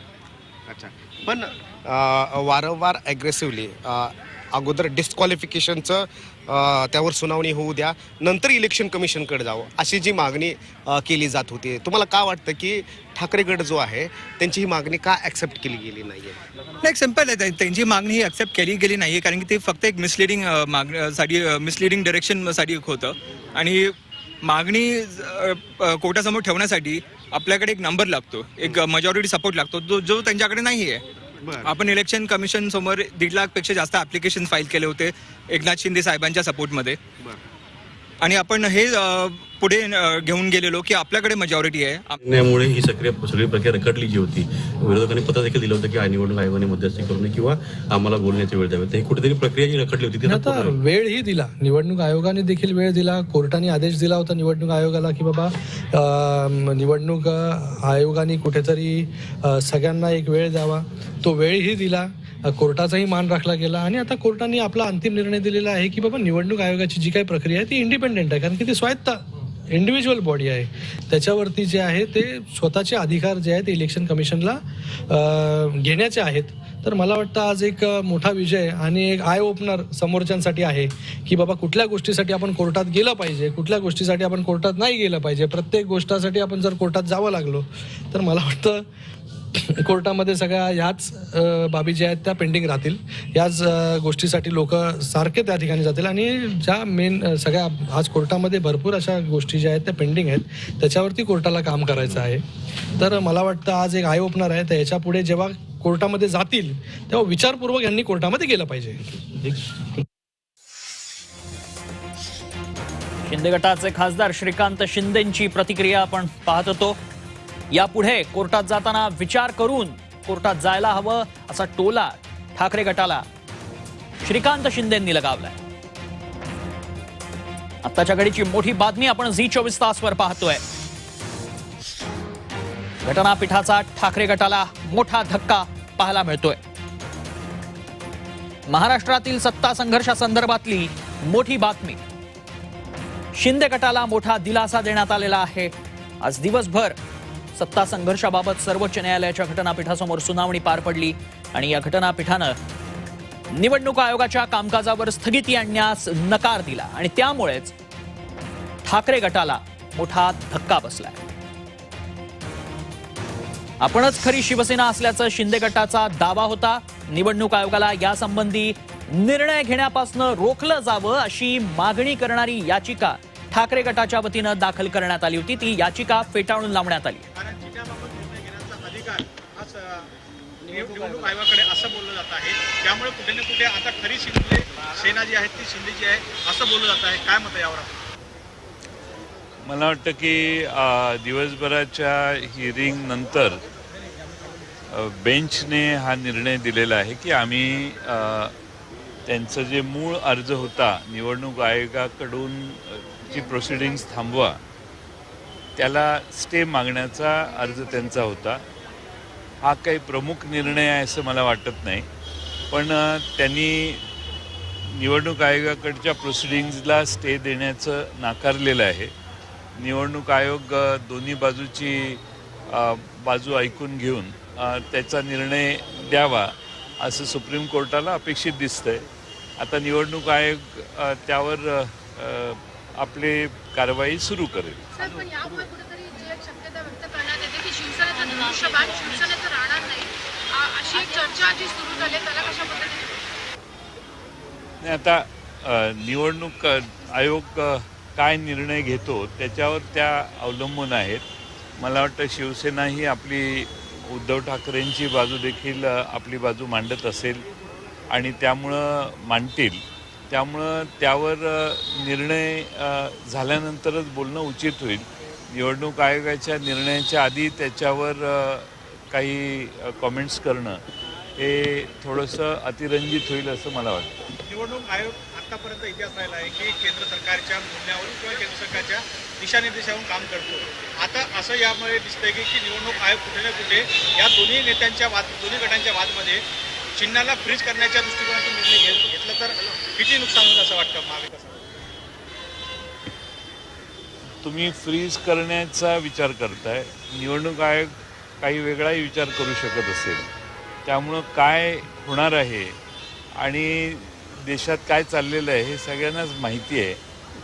अच्छा. पण वारंवार ॲग्रेसिव्हली अगोदर डिस्क्वालिफिकेशनचं त्यावर सुनावणी होऊ द्या, नंतर इलेक्शन कमिशनकडे जावं अशी जी मागणी केली जात होती. तुम्हाला काय वाटतं की ठाकरे गट जो आहे त्यांची ही मागणी का ॲक्सेप्ट केली गेली नाही आहे? नाही, सिम्पल आहे. त्यांची मागणी ही ॲक्सेप्ट केली गेली नाही आहे कारण की ते फक्त एक मिसलिडिंग मागण्यासाठी मिसलिडिंग डिरेक्शनसाठी होतं. आणि मागणी कोर्टासमोर ठेवण्यासाठी आपल्याकडे एक नंबर लागतो, एक मेजॉरिटी सपोर्ट लागतो, जो त्यांच्याकडे नाही आहे. आपण इलेक्शन कमिशन समोर 1.5 लाखपेक्षा जास्त ॲप्लिकेशन फाईल केले होते एकनाथ शिंदे साहेबांच्या सपोर्टमध्ये. आणि आपण हे पुढे घेऊन गेलेलो की आपल्याकडे मेजॉरिटी आहे. त्यामुळे ही सगळी प्रक्रिया रखडली जी होती. विरोधकांनी पत्र देखील दिलं होतं की निवडणूक आयोगाने मध्यस्थी करू नये किंवा आम्हाला बोलण्याची वेळ द्यावी. ही कुठेतरी प्रक्रिया जी रखडली होती. आता वेळही दिला, निवडणूक आयोगाने देखील वेळ दिला. कोर्टाने आदेश दिला होता निवडणूक आयोगाला की बाबा निवडणूक आयोगाने कुठेतरी सगळ्यांना एक वेळ द्यावा. तो वेळही दिला, कोर्टाचाही मान राखला गेला आणि आता कोर्टाने आपला अंतिम निर्णय दिलेला आहे की बाबा निवडणूक आयोगाची जी काही प्रक्रिया आहे ती इंडिपेंडेंट आहे, कारण की ती स्वायत्त इंडिव्हिज्युअल बॉडी आहे. त्याच्यावरती जे आहे ते स्वतःचे अधिकार जे आहेत ते इलेक्शन कमिशनला घेण्याचे आहेत. तर मला वाटतं आज एक मोठा विजय आणि एक आय ओपनर समोरच्यांसाठी आहे की बाबा कुठल्या गोष्टीसाठी आपण कोर्टात गेलं पाहिजे, कुठल्या गोष्टीसाठी आपण कोर्टात नाही गेलं पाहिजे. प्रत्येक गोष्टीसाठी आपण जर कोर्टात जावं लागलो तर मला वाटतं कोर्टामध्ये सगळ्या ह्याच बाबी ज्या आहेत त्या पेंडिंग राहतील. याच गोष्टीसाठी लोक सारखे त्या ठिकाणी जातील आणि ज्या मेन सगळ्या आज कोर्टामध्ये भरपूर अशा गोष्टी ज्या आहेत त्या पेंडिंग आहेत त्याच्यावरती कोर्टाला काम करायचं आहे. तर मला वाटतं आज एक आय ओपनर आहे. तर याच्या पुढे जेव्हा कोर्टामध्ये जातील तेव्हा विचारपूर्वक यांनी कोर्टामध्ये गेलं पाहिजे. शिंदे गटाचे खासदार श्रीकांत शिंदेंची प्रतिक्रिया आपण पाहत होतो. यापुढे कोर्टात जाताना विचार करून कोर्टात जायला हवं असा टोला ठाकरे गटाला श्रीकांत शिंदेंनी लगावलाय. आत्ताच्या घडीची मोठी बातमी आपण झी24 तासवर पाहतोय. घटनापीठाचा ठाकरे गटाला मोठा धक्का पाहायला मिळतोय. महाराष्ट्रातील सत्ता संघर्षासंदर्भातली मोठी बातमी. शिंदे गटाला मोठा दिलासा देण्यात आलेला आहे. आज दिवसभर सत्ता संघर्षाबाबत सर्वोच्च न्यायालयाच्या घटनापीठासमोर सुनावणी पार पडली आणि या घटनापीठानं निवडणूक आयोगाच्या कामकाजावर स्थगिती आणण्यास नकार दिला आणि त्यामुळेच ठाकरे गटाला मोठा धक्का बसलाय. आपणच खरी शिवसेना असल्याचं शिंदे गटाचा दावा होता. निवडणूक आयोगाला यासंबंधी निर्णय घेण्यापासून रोखलं जावं अशी मागणी करणारी याचिका ठाकरे गटाच्या वतीनं दाखल करण्यात आली होती. ती याचिका फेटाळून लावण्यात आली. निवडणूक आयोगाकडे असं बोललं जात आहे. त्यामुळे कुठे ना कुठे आता खरी शिंदे सेना जी आहे ती शिंदेची आहे असं बोललं जात आहे. काय मत आहे यावर? मला वाटतं की दिवसभराच्या हिअरिंग नंतर बेंचने हा निर्णय दिलेला आहे की आम्ही त्यांचं जे मूळ अर्ज होता निवडणूक आयोगाकडून ची प्रोसिडिंग्स थांबवा त्याला स्टे मागण्याचा अर्ज त्यांचा होता. हा काही प्रमुख निर्णय आहे असं मला वाटत नाही, पण त्यांनी निवडणूक आयोगाकडच्या प्रोसिडिंग्जला स्टे देण्याचं नाकारलेलं आहे. निवडणूक आयोग दोन्ही बाजूची बाजू ऐकून घेऊन त्याचा निर्णय द्यावा असं सुप्रीम कोर्टाला अपेक्षित दिसतंय. आता निवडणूक आयोग त्यावर आपली कारवाई सुरू करेल. पण यामुळे कुठेतरी जी एक शक्यता व्यक्त करण्यात येते की शिवसेनेचा धनुष्यबाण शिवसेनेचं राहणार नाही, अशी एक चर्चा जी सुरू झाली त्याला कशा पद्धतीने? आता निवडणूक आयोग काय निर्णय घेतो त्याच्यावर त्या अवलंबून आहेत. मला वाटतं शिवसेना ही आपली उद्धव ठाकरेंची बाजू देखील आपली बाजू मांडत असेल आणि त्यामुळं मांडतील. त्यामुळं त्यावर निर्णय झाल्यानंतरच बोलणं उचित होईल. निवडणूक आयोगाच्या निर्णयाच्या आधी त्याच्यावर काही कमेंट्स करणं हे थोडंसं अतिरंजित होईल असं मला वाटतं. निवडणूक आयोग आतापर्यंत इतिहास राहिला आहे की केंद्र सरकारच्या म्हणण्यावरून किंवा केंद्र सरकारच्या दिशानिर्देशावरून काम करतो. आता असं यामुळे दिसतंय की निवडणूक आयोग कुठे ना कुठे या दोन्ही नेत्यांच्या दोन्ही गटांच्या वादमध्ये चिन्हाला फ्रीज करण्याच्या दृष्टिकोनातून निर्णय घेतला तर किती नुकसान होईल असं वाटतं महाविकास? तुम्ही फ्रीज करण्याचा विचार करताय, निवडणूक आयोग काही वेगळाही विचार करू शकत असेल. त्यामुळं काय होणार आहे आणि देशात काय चाललेलं आहे हे सगळ्यांनाच माहिती आहे.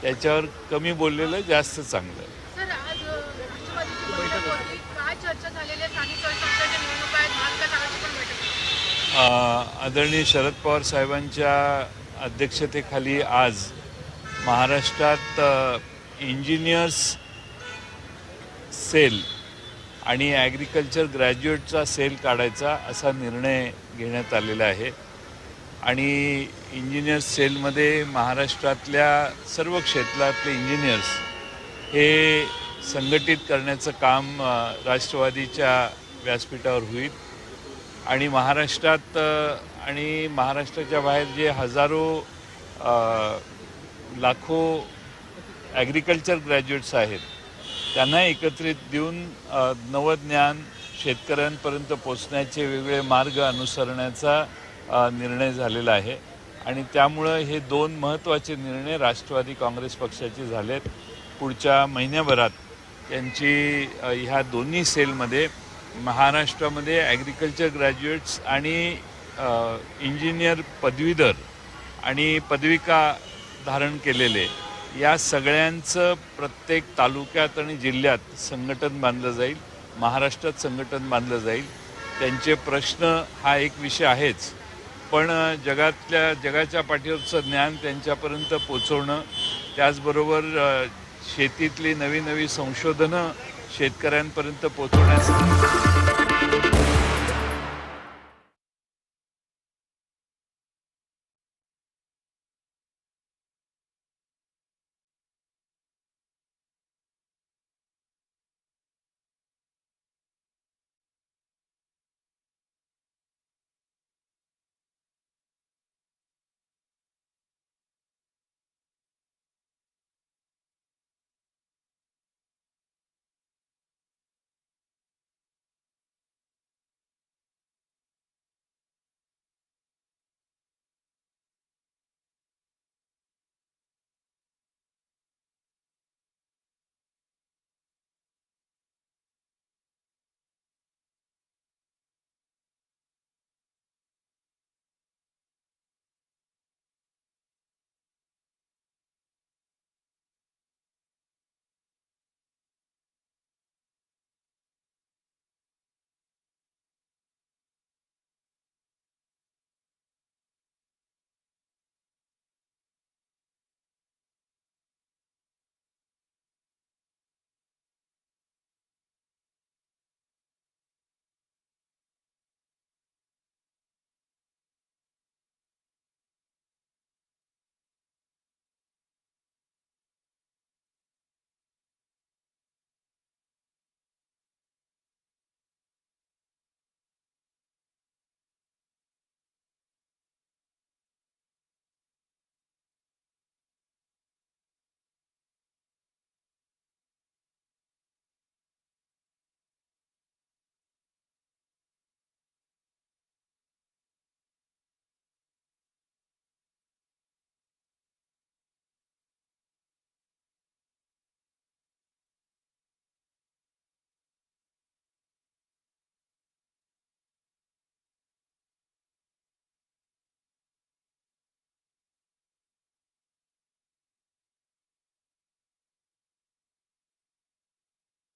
त्याच्यावर कमी बोललेलं जास्त चांगलं. सर, आज राष्ट्रवादीची बैठक होती, काय चर्चा झालेली आहे? स्थानिक संस्थांच्या निवडणूक आहेत, महाविकास आघाडीची पण बैठक. आदरणीय शरद पवार साहेबांच्या अध्यक्षतेखाली आज महाराष्ट्रात इंजिनियर्स सेल आणि ॲग्रिकल्चर ग्रॅज्युएटचा सेल काढायचा असा निर्णय घेण्यात आलेला आहे. आणि इंजिनियर्स सेलमध्ये महाराष्ट्रातल्या सर्व क्षेत्रातले इंजिनियर्स हे संघटित करण्याचं काम राष्ट्रवादीच्या व्यासपीठावर होईल. आणि महाराष्ट्रात आणि महाराष्ट्राच्या बाहेर जे हजारो लाखो ॲग्रिकल्चर ग्रॅज्युएट्स आहेत त्यांना एकत्रित देऊन नवज्ञान शेतकऱ्यांपर्यंत पोचण्याचे वेगवेगळे मार्ग अनुसरण्याचा निर्णय झालेला आहे. आणि त्यामुळं हे दोन महत्त्वाचे निर्णय राष्ट्रवादी काँग्रेस पक्षाचे झालेत. पुढच्या महिन्याभरात त्यांची ह्या दोन्ही सेलमध्ये महाराष्ट्रामध्ये ॲग्रिकल्चर ग्रॅज्युएट्स आणि इंजिनियर पदवीधर आणि पदविका धारण केलेले या सगळ्यांचं प्रत्येक तालुक्यात आणि जिल्ह्यात संघटन बांधलं जाईल. महाराष्ट्रात संघटन बांधलं जाईल. त्यांचे प्रश्न हा एक विषय आहेच, पण जगाच्या पाठीवरचं ज्ञान त्यांच्यापर्यंत पोचवणं, त्याचबरोबर शेतीतली नवी नवी संशोधनं शेतकऱ्यांपर्यंत पोचवण्यासाठी